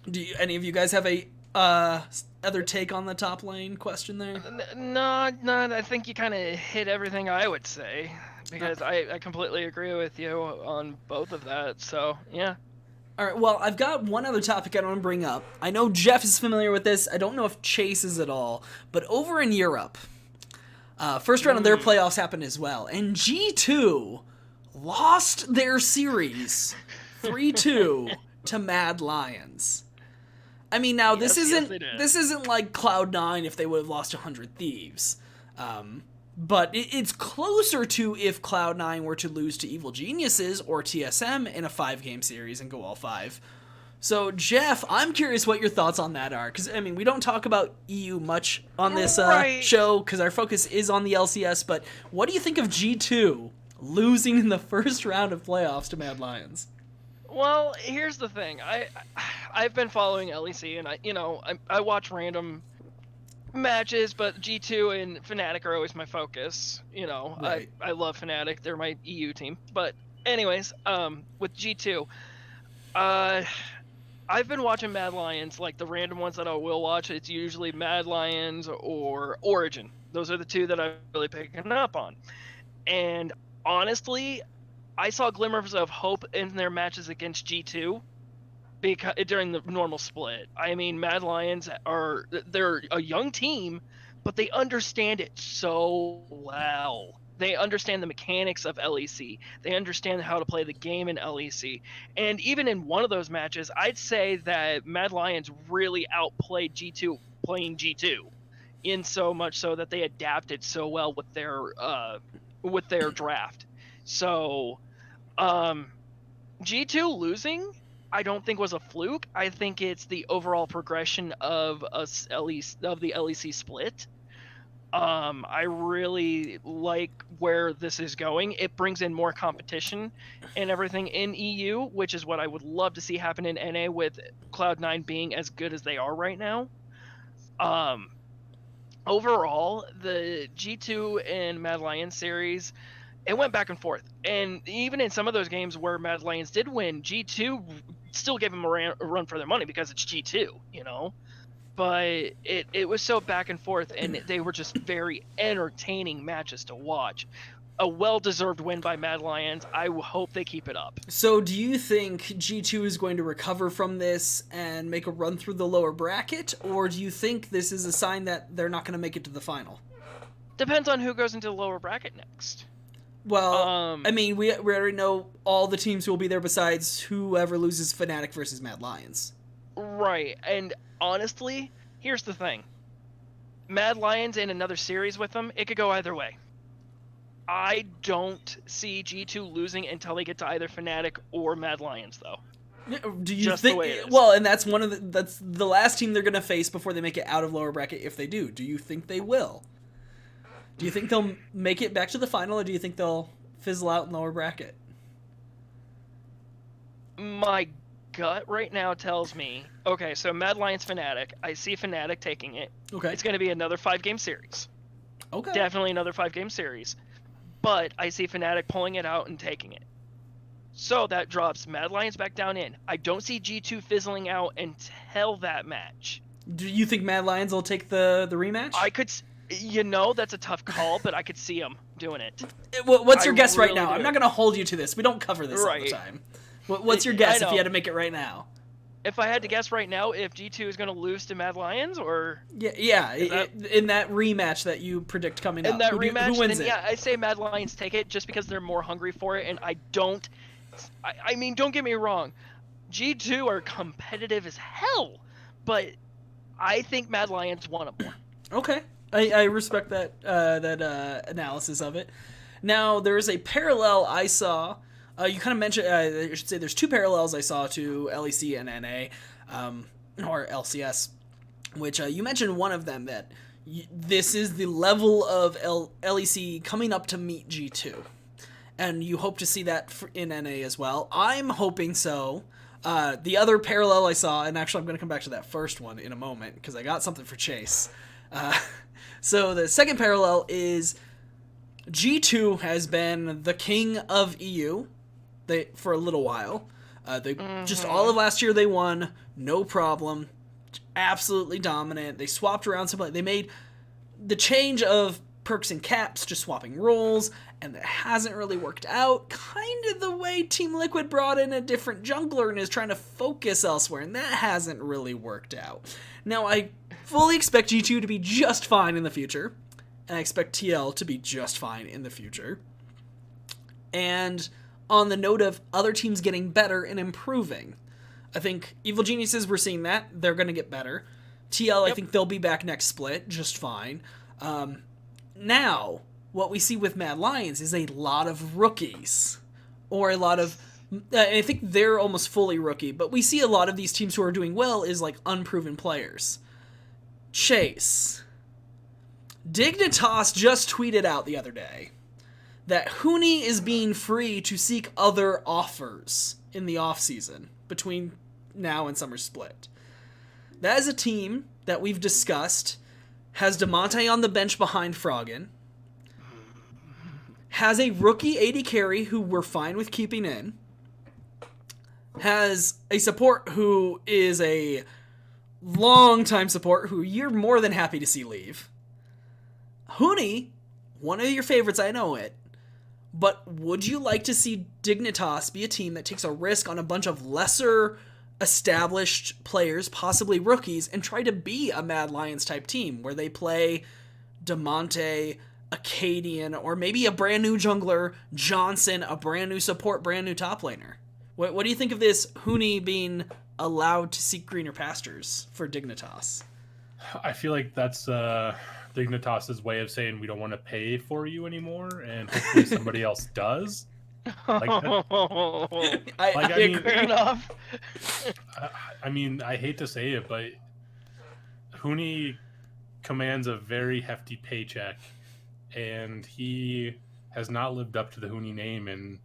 Do any of you guys have a other take on the top lane question there? No, I think you kind of hit everything I would say, because I completely agree with you on both of that. So, yeah. All right, well, I've got one other topic I want to bring up. I know Jeff is familiar with this. I don't know if Chase is at all. But over in Europe, first round of their playoffs happened as well. And G2 lost their series 3-2 to Mad Lions. I mean, now this isn't like Cloud9 if they would have lost 100 Thieves, but it's closer to if Cloud9 were to lose to Evil Geniuses or TSM in a 5-game series and go all 5. So, Jeff, I'm curious what your thoughts on that are, because I mean, we don't talk about EU much on this show because our focus is on the LCS. But what do you think of G2 losing in the first round of playoffs to Mad Lions? Well, here's the thing. I've been following LEC, and I watch random matches, but G2 and Fnatic are always my focus. Right. I love Fnatic. They're my EU team. But anyways, with G2, I've been watching Mad Lions, like the random ones that I will watch. It's usually Mad Lions or Origin. Those are the two that I'm really picking up on. And honestly, I saw glimmers of hope in their matches against G2 during the normal split. I mean, Mad Lions they're a young team, but they understand it so well. They understand the mechanics of LEC. They understand how to play the game in LEC. And even in one of those matches, I'd say that Mad Lions really outplayed G2 playing G2, in so much so that they adapted so well with their draft. So G2 losing, I don't think was a fluke. I think it's the overall progression of the LEC split. I really like where this is going. It brings in more competition and everything in EU, which is what I would love to see happen in NA with Cloud9 being as good as they are right now. Overall, the G2 and Mad Lions series, it went back and forth. And even in some of those games where Mad Lions did win, G2 still gave them a run for their money because it's G2, But it was so back and forth, and they were just very entertaining matches to watch. A well-deserved win by Mad Lions. I hope they keep it up. So do you think G2 is going to recover from this and make a run through the lower bracket, or do you think this is a sign that they're not going to make it to the final? Depends on who goes into the lower bracket next. Well, I mean, we already know all the teams who will be there besides whoever loses Fnatic versus Mad Lions. Right, and honestly, here's the thing. Mad Lions in another series with them, it could go either way. I don't see G2 losing until they get to either Fnatic or Mad Lions, though. Do you Just the think? way it is. Well, and that's that's the last team they're gonna face before they make it out of lower bracket. If they do, do you think they will? Do you think they'll make it back to the final, or do you think they'll fizzle out in lower bracket? My gut right now tells me, okay, so Mad Lions Fnatic, I see Fnatic taking it. Okay. It's going to be another 5-game series. Okay. Definitely another 5-game series. But I see Fnatic pulling it out and taking it. So that drops Mad Lions back down in. I don't see G2 fizzling out until that match. Do you think Mad Lions will take the rematch? I could, that's a tough call, but I could see them doing it. What's your guess right really now? do. I'm not going to hold you to this. We don't cover this all the time. What's your guess if you had to make it right now? If I had to guess right now, if G2 is going to lose to Mad Lions, or in that rematch that you predict coming up, in that who rematch, wins then it? yeah, I say Mad Lions take it just because they're more hungry for it, and I mean, don't get me wrong, G2 are competitive as hell, but I think Mad Lions want it more. Okay, I respect that analysis of it. Now there is a parallel I saw. You kind of mentioned, I should say there's two parallels I saw to LEC and NA, or LCS, which you mentioned one of them, that this is the level of LEC coming up to meet G2. And you hope to see that in NA as well. I'm hoping so. The other parallel I saw, and actually I'm going to come back to that first one in a moment, because I got something for Chase. So the second parallel is G2 has been the king of EU for a little while. Just all of last year they won, no problem, absolutely dominant. They swapped around some. They made the change of perks and caps, just swapping roles, and that hasn't really worked out. Kind of the way Team Liquid brought in a different jungler and is trying to focus elsewhere, and that hasn't really worked out. Now I fully expect G2 to be just fine in the future, and I expect TL to be just fine in the future. And on the note of other teams getting better and improving, I think Evil Geniuses, we're seeing that. They're going to get better. TL, I think they'll be back next split just fine. Now, what we see with Mad Lions is a lot of rookies. Or a lot of... I think they're almost fully rookie, but we see a lot of these teams who are doing well is like unproven players. Chase. Dignitas just tweeted out the other day that Huni is being free to seek other offers in the offseason between now and Summer Split. That is a team that we've discussed has DeMonte on the bench behind Froggen, has a rookie AD carry who we're fine with keeping in, has a support who is a long-time support who you're more than happy to see leave. Huni, one of your favorites, I know it, but would you like to see Dignitas be a team that takes a risk on a bunch of lesser established players, possibly rookies, and try to be a Mad Lions type team where they play DeMonte, Acadian, or maybe a brand new jungler, Johnson, a brand new support, brand new top laner? What do you think of this Huni being allowed to seek greener pastures for Dignitas? I feel like that's Dignitas's way of saying we don't want to pay for you anymore, and hopefully somebody else does. Fair enough. I mean, I hate to say it, but Huni commands a very hefty paycheck, and he has not lived up to the Huni name in,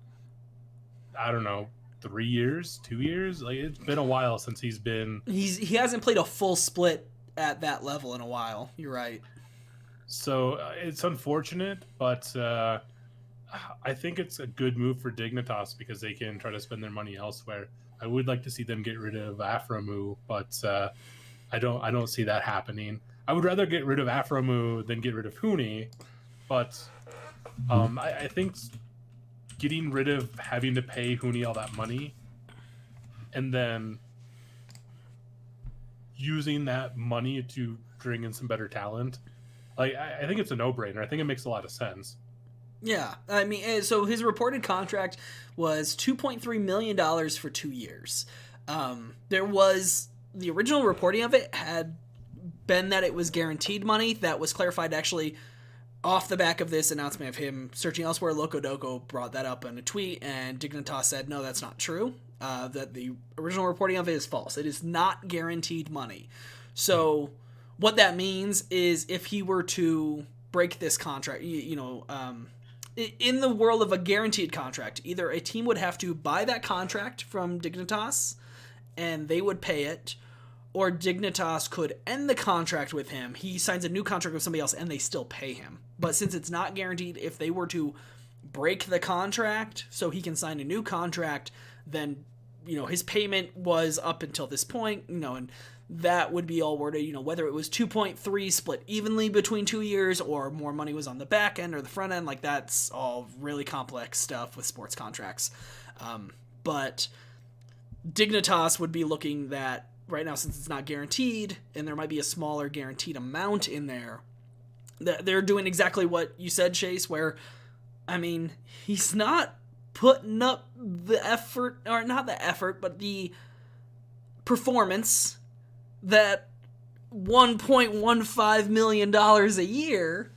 I don't know, 3 years, 2 years. Like, it's been a while since he's been. He hasn't played a full split at that level in a while. You're right. So it's unfortunate, but I think it's a good move for Dignitas because they can try to spend their money elsewhere. I would like to see them get rid of Aframu, but I don't see that happening. I would rather get rid of Aframu than get rid of Huni, but I think getting rid of having to pay Huni all that money and then using that money to bring in some better talent, like I think it's a no-brainer. I think it makes a lot of sense. Yeah, I mean, so his reported contract was $2.3 million for 2 years. There was, the original reporting of it had been that it was guaranteed money. That was clarified actually off the back of this announcement of him searching elsewhere, Locodoco brought that up in a tweet, and Dignitas said, no, that's not true. That the original reporting of it is false. It is not guaranteed money. So what that means is if he were to break this contract, in the world of a guaranteed contract, either a team would have to buy that contract from Dignitas and they would pay it, or Dignitas could end the contract with him. He signs a new contract with somebody else and they still pay him. But since it's not guaranteed, if they were to break the contract so he can sign a new contract, then, his payment was up until this point, and that would be all worded, whether it was 2.3 split evenly between 2 years or more money was on the back end or the front end. Like, that's all really complex stuff with sports contracts. But Dignitas would be looking that right now, since it's not guaranteed and there might be a smaller guaranteed amount in there, that they're doing exactly what you said, Chase, where, he's not putting up the effort, or not the effort, but the performance that $1.15 million a year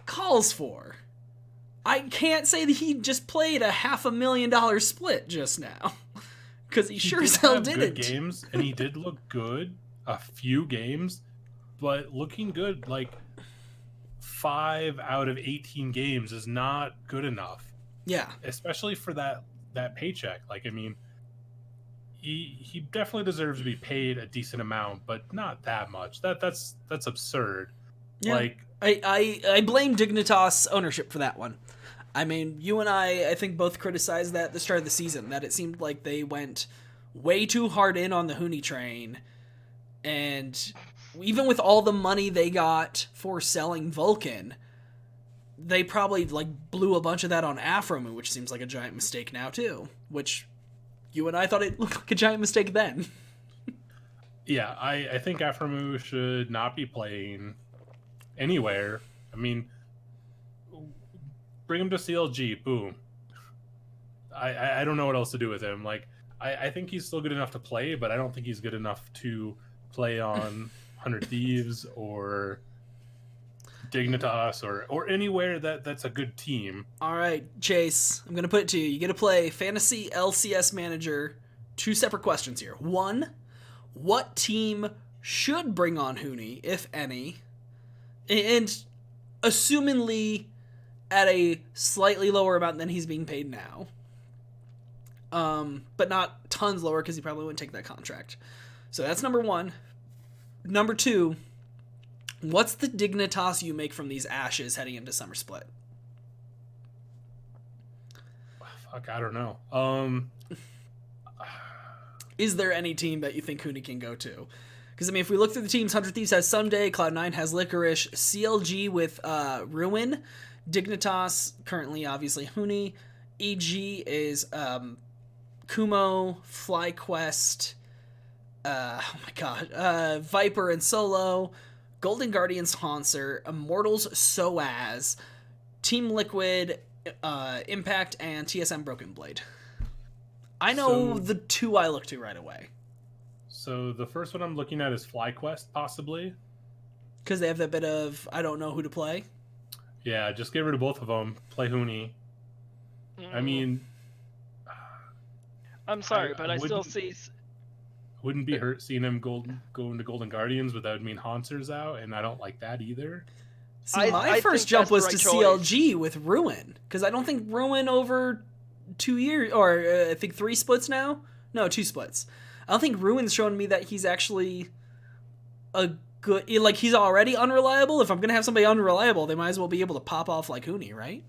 calls for. I can't say that he just played a $500,000 split just now, because he sure as hell didn't. Good games, and he did look good a few games, but looking good, like 5 out of 18 games is not good enough. Yeah, especially for that paycheck. Like, he definitely deserves to be paid a decent amount, but not that much. That's absurd. Yeah. Like, I blame Dignitas ownership for that one. You and I think both criticized that at the start of the season, that it seemed like they went way too hard in on the Huni train, and even with all the money they got for selling Vulcan, they probably blew a bunch of that on Afromu, which seems like a giant mistake now too, which you and I thought it looked like a giant mistake then. Yeah, I think Afromu should not be playing anywhere. Bring him to CLG, boom. I don't know what else to do with him. Like, I think he's still good enough to play, but I don't think he's good enough to play on 100 Thieves or Dignitas or anywhere that's a good team. All right, Chase, I'm going to put it to you. You get to play Fantasy LCS Manager. 2 separate questions here. 1, what team should bring on Huni, if any? And assumingly at a slightly lower amount than he's being paid now. But not tons lower, because he probably wouldn't take that contract. So that's number 1. Number 2, what's the Dignitas you make from these ashes heading into Summer Split? Fuck, I don't know. Is there any team that you think Huni can go to? Because, if we look through the teams, 100 Thieves has Sunday, Cloud9 has Licorice, CLG with Ruin, Dignitas, currently, obviously, Huni, EG is Kumo, FlyQuest, Viper and Solo, Golden Guardians Hauncer, Immortals Soaz, Team Liquid, Impact, and TSM Broken Blade. I know the 2 I look to right away. So the first one I'm looking at is FlyQuest, possibly. Because they have that bit of, I don't know who to play? Yeah, just get rid of both of them. Play Huni. I'm sorry, but I still see... Wouldn't be hurt seeing him go into Golden Guardians, but that would mean Hauncer's out, and I don't like that either. See, my first jump was to CLG with Ruin, because I don't think Ruin over 2 years, or I think 3 splits now? No, 2 splits. I don't think Ruin's shown me that he's actually a good... he's already unreliable. If I'm going to have somebody unreliable, they might as well be able to pop off like Huni, right?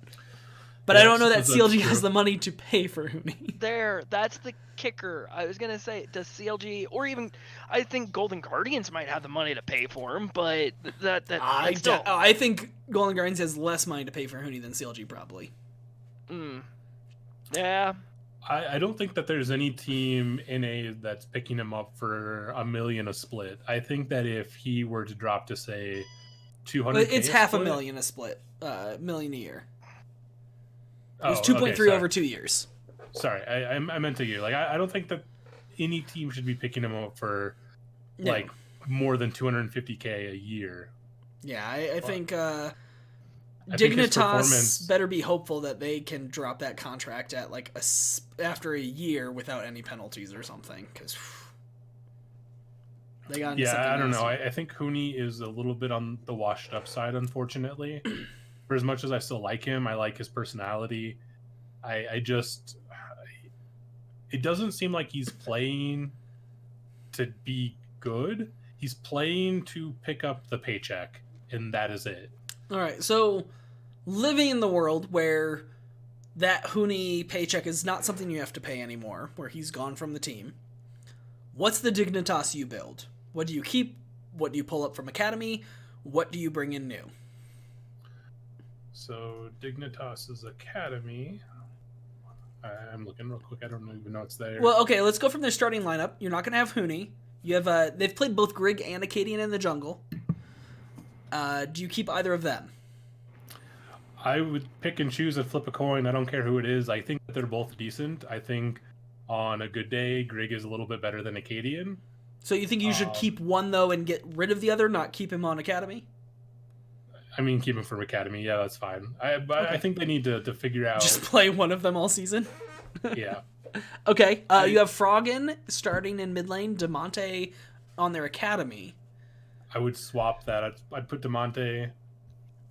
But yeah, I don't know that CLG has the money to pay for Huni. That's the kicker. I was going to say, does CLG, or even, I think Golden Guardians might have the money to pay for him, but I think Golden Guardians has less money to pay for Huni than CLG, probably. Yeah. I don't think that there's any team in A that's picking him up for $1 million a split. I think that if he were to drop to, say, 200, it's $500,000 a split, $1 million a year. It was 2.3 over 2 years. Sorry, I meant a year. I don't think that any team should be picking him up for more than $250K a year. Yeah, I think Dignitas better be hopeful that they can drop that contract at like after a year without any penalties or something, because they got into something I don't know. nasty. I think Hooney is a little bit on the washed up side, unfortunately. For as much as I still like him, I like his personality. I just, it doesn't seem like he's playing to be good. He's playing to pick up the paycheck, and that is it. All right, so living in the world where that Hooney paycheck is not something you have to pay anymore, where he's gone from the team, what's the Dignitas you build? What do you keep? What do you pull up from Academy? What do you bring in new? So Dignitas's Academy. I'm looking real quick. I don't even know it's there. Well, okay, let's go from their starting lineup. You're not going to have Hooney. You have they've played both Grig and Acadian in the jungle. Do you keep either of them? I would pick and choose and flip a coin. I don't care who it is. I think that they're both decent. I think on a good day, Grig is a little bit better than Acadian. So you think you should keep one, though, and get rid of the other, not keep him on Academy? I mean, keep him from Academy. Yeah, that's fine. I think they need to figure out... Just play one of them all season? Yeah. Okay, you have Froggen starting in mid lane, DeMonte on their Academy. I would swap that. I'd put DeMonte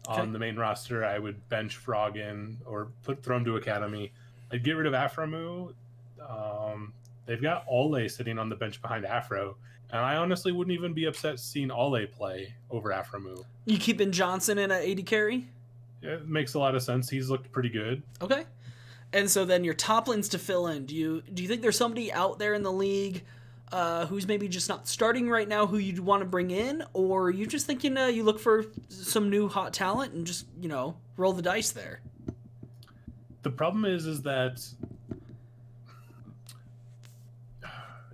on the main roster. I would bench Froggen or throw him to Academy. I'd get rid of Aframu. They've got Ole sitting on the bench behind Afro, and I honestly wouldn't even be upset seeing Ole play over Aframu. You keeping Johnson in at AD carry? Yeah, it makes a lot of sense. He's looked pretty good. Okay. And so then your top lanes to fill in. Do you think there's somebody out there in the league who's maybe just not starting right now who you'd want to bring in, or are you just thinking you look for some new hot talent and just roll the dice there? The problem is that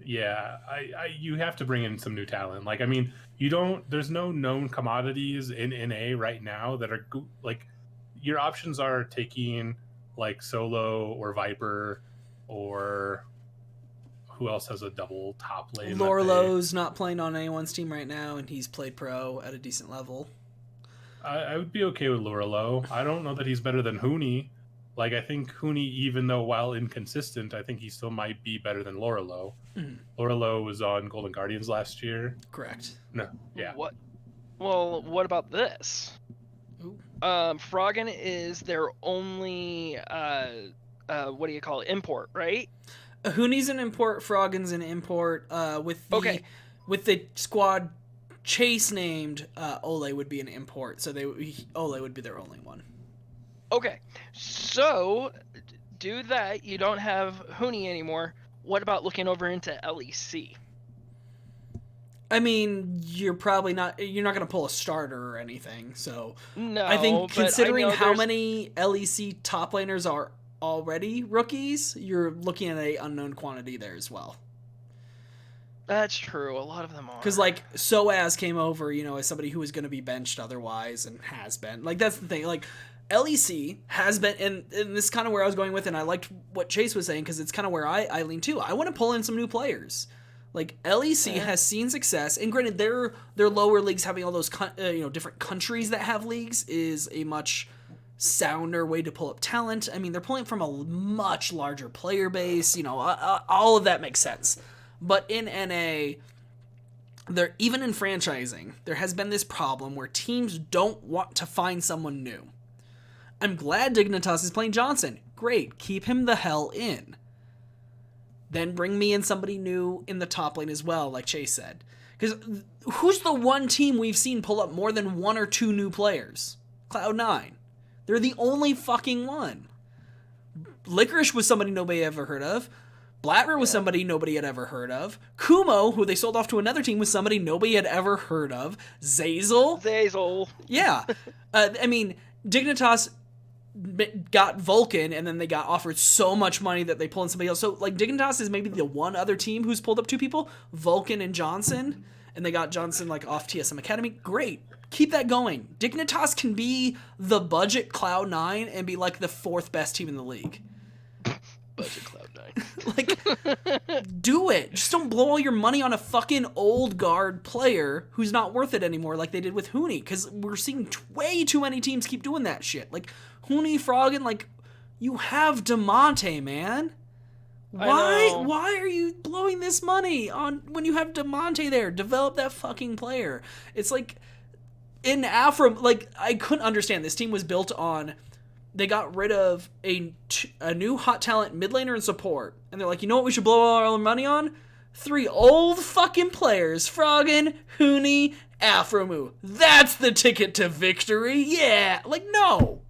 you have to bring in some new talent. Like, I mean, there's no known commodities in NA right now that are like, your options are taking like Solo or Viper, or who else has a double top lane? Lorlo's not playing on anyone's team right now, and he's played pro at a decent level. I would be okay with Lorlo. I don't know that he's better than Hooney. Like, I think Hooney, even though while inconsistent, I think he still might be better than Lorlo. Mm. Lorlo was on Golden Guardians last year. Correct. No, yeah. What? Well, what about this? Ooh. Froggen is their only what do you call it? Import, right? Hooney's an import. Froggen's an import. With the squad Chase named, Ole would be an import. So Ole would be their only one. Okay, so do that. You don't have Hooney anymore. What about looking over into LEC? I mean, you're not going to pull a starter or anything. So no, I think considering how there's... many LEC top laners are already rookies, you're looking at an unknown quantity there as well. That's true. A lot of them are. Because, like, Soaz came over, as somebody who was going to be benched otherwise and has been. Like, that's the thing. Like, LEC has been, and this is kind of where I was going with, and I liked what Chase was saying because it's kind of where I lean too. I want to pull in some new players. Like, LEC has seen success, and granted, their lower leagues having all those different countries that have leagues is a much sounder way to pull up talent. I mean, they're pulling from a much larger player base. All of that makes sense. But in NA, even in franchising, there has been this problem where teams don't want to find someone new. I'm glad Dignitas is playing Johnson. Great, keep him the hell in. Then bring me in somebody new in the top lane as well, like Chase said. Because who's the one team we've seen pull up more than one or two new players? Cloud9. They're the only fucking one. Licorice was somebody nobody ever heard of. Blatner was somebody nobody had ever heard of. Kumo, who they sold off to another team, was somebody nobody had ever heard of. Zazel. Yeah. I mean, Dignitas got Vulcan, and then they got offered so much money that they pulled in somebody else. So, like, Dignitas is maybe the one other team who's pulled up two people, Vulcan and Johnson, and they got Johnson, like, off TSM Academy. Great. Keep that going. Dignitas can be the budget Cloud9 and be, like, the fourth best team in the league. Budget Cloud9. Like, do it. Just don't blow all your money on a fucking old guard player who's not worth it anymore like they did with Hooney, because we're seeing way too many teams keep doing that shit. Like, Hooney, Froggen, like, you have DeMonte, man. Why are you blowing this money on when you have DeMonte there? Develop that fucking player. It's like in Afro, like I couldn't understand. This team was built on they got rid of a new hot talent mid laner and support, and they're like, you know what we should blow all our money on? 3 old fucking players: Froggen, Hooney, Afromu. That's the ticket to victory. Yeah, like no.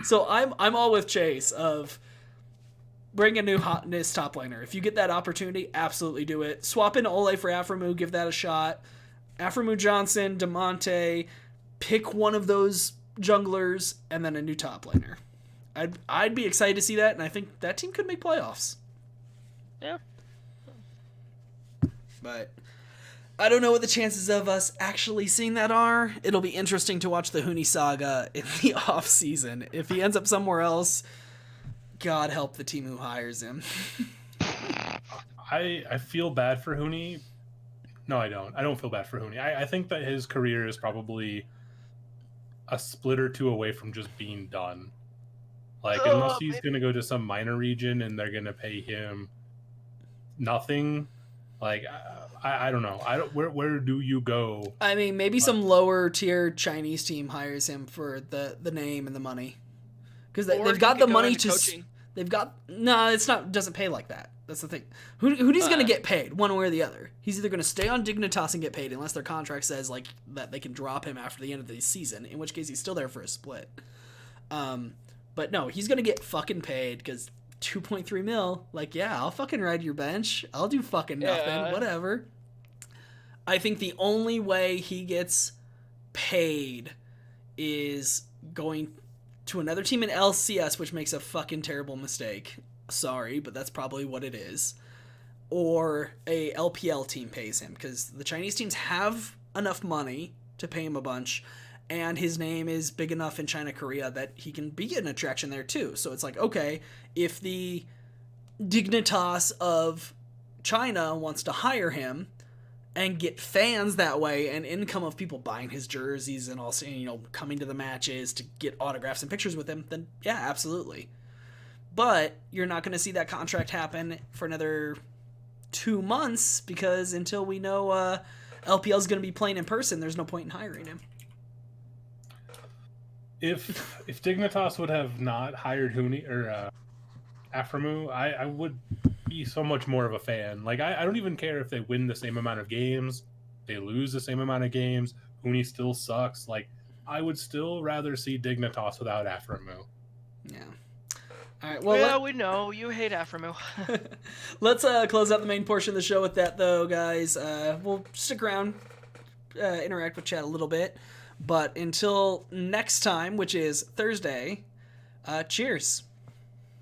So I'm all with Chase of. Bring a new hotness top laner. If you get that opportunity, absolutely do it. Swap in Ole for Afromu, give that a shot. Afromu Johnson, DeMonte, pick one of those junglers, and then a new top laner. I'd be excited to see that, and I think that team could make playoffs. Yeah. But I don't know what the chances of us actually seeing that are. It'll be interesting to watch the Hooney saga in the off season. If he ends up somewhere else, God help the team who hires him. I feel bad for Hooney. No, I don't. I don't feel bad for Hooney. I think that his career is probably a split or two away from just being done. Like, unless he's going to go to some minor region and they're going to pay him nothing. Like, I don't know. Where do you go? I mean, maybe some lower tier Chinese team hires him for the name and the money. Because they've got the money to... Coaching. They've got... No, it's not. Doesn't pay like that. That's the thing. Hooney's going to get paid one way or the other. He's either going to stay on Dignitas and get paid unless their contract says like that they can drop him after the end of the season, in which case he's still there for a split. But no, he's going to get fucking paid because 2.3 mil, like, yeah, I'll fucking ride your bench. I'll do fucking nothing. Whatever. I think the only way he gets paid is going to another team in LCS, which makes a fucking terrible mistake. Sorry, but that's probably what it is. Or a LPL team pays him, because the Chinese teams have enough money to pay him a bunch, and his name is big enough in China, Korea that he can be an attraction there too. So it's like, okay, if the Dignitas of China wants to hire him and get fans that way and income of people buying his jerseys and also, you know, coming to the matches to get autographs and pictures with him, then yeah, absolutely. But you're not going to see that contract happen for another 2 months, because until we know LPL is going to be playing in person, there's no point in hiring him. If Dignitas would have not hired Hooney or Afromu, I would be so much more of a fan. Like, I don't even care if they win the same amount of games, they lose the same amount of games, Hooney still sucks. Like, I would still rather see Dignitas without Afromu. Yeah. All right. Well, we know you hate Afromu. Let's close out the main portion of the show with that, though, guys. We'll stick around, interact with chat a little bit, but until next time, which is Thursday, cheers.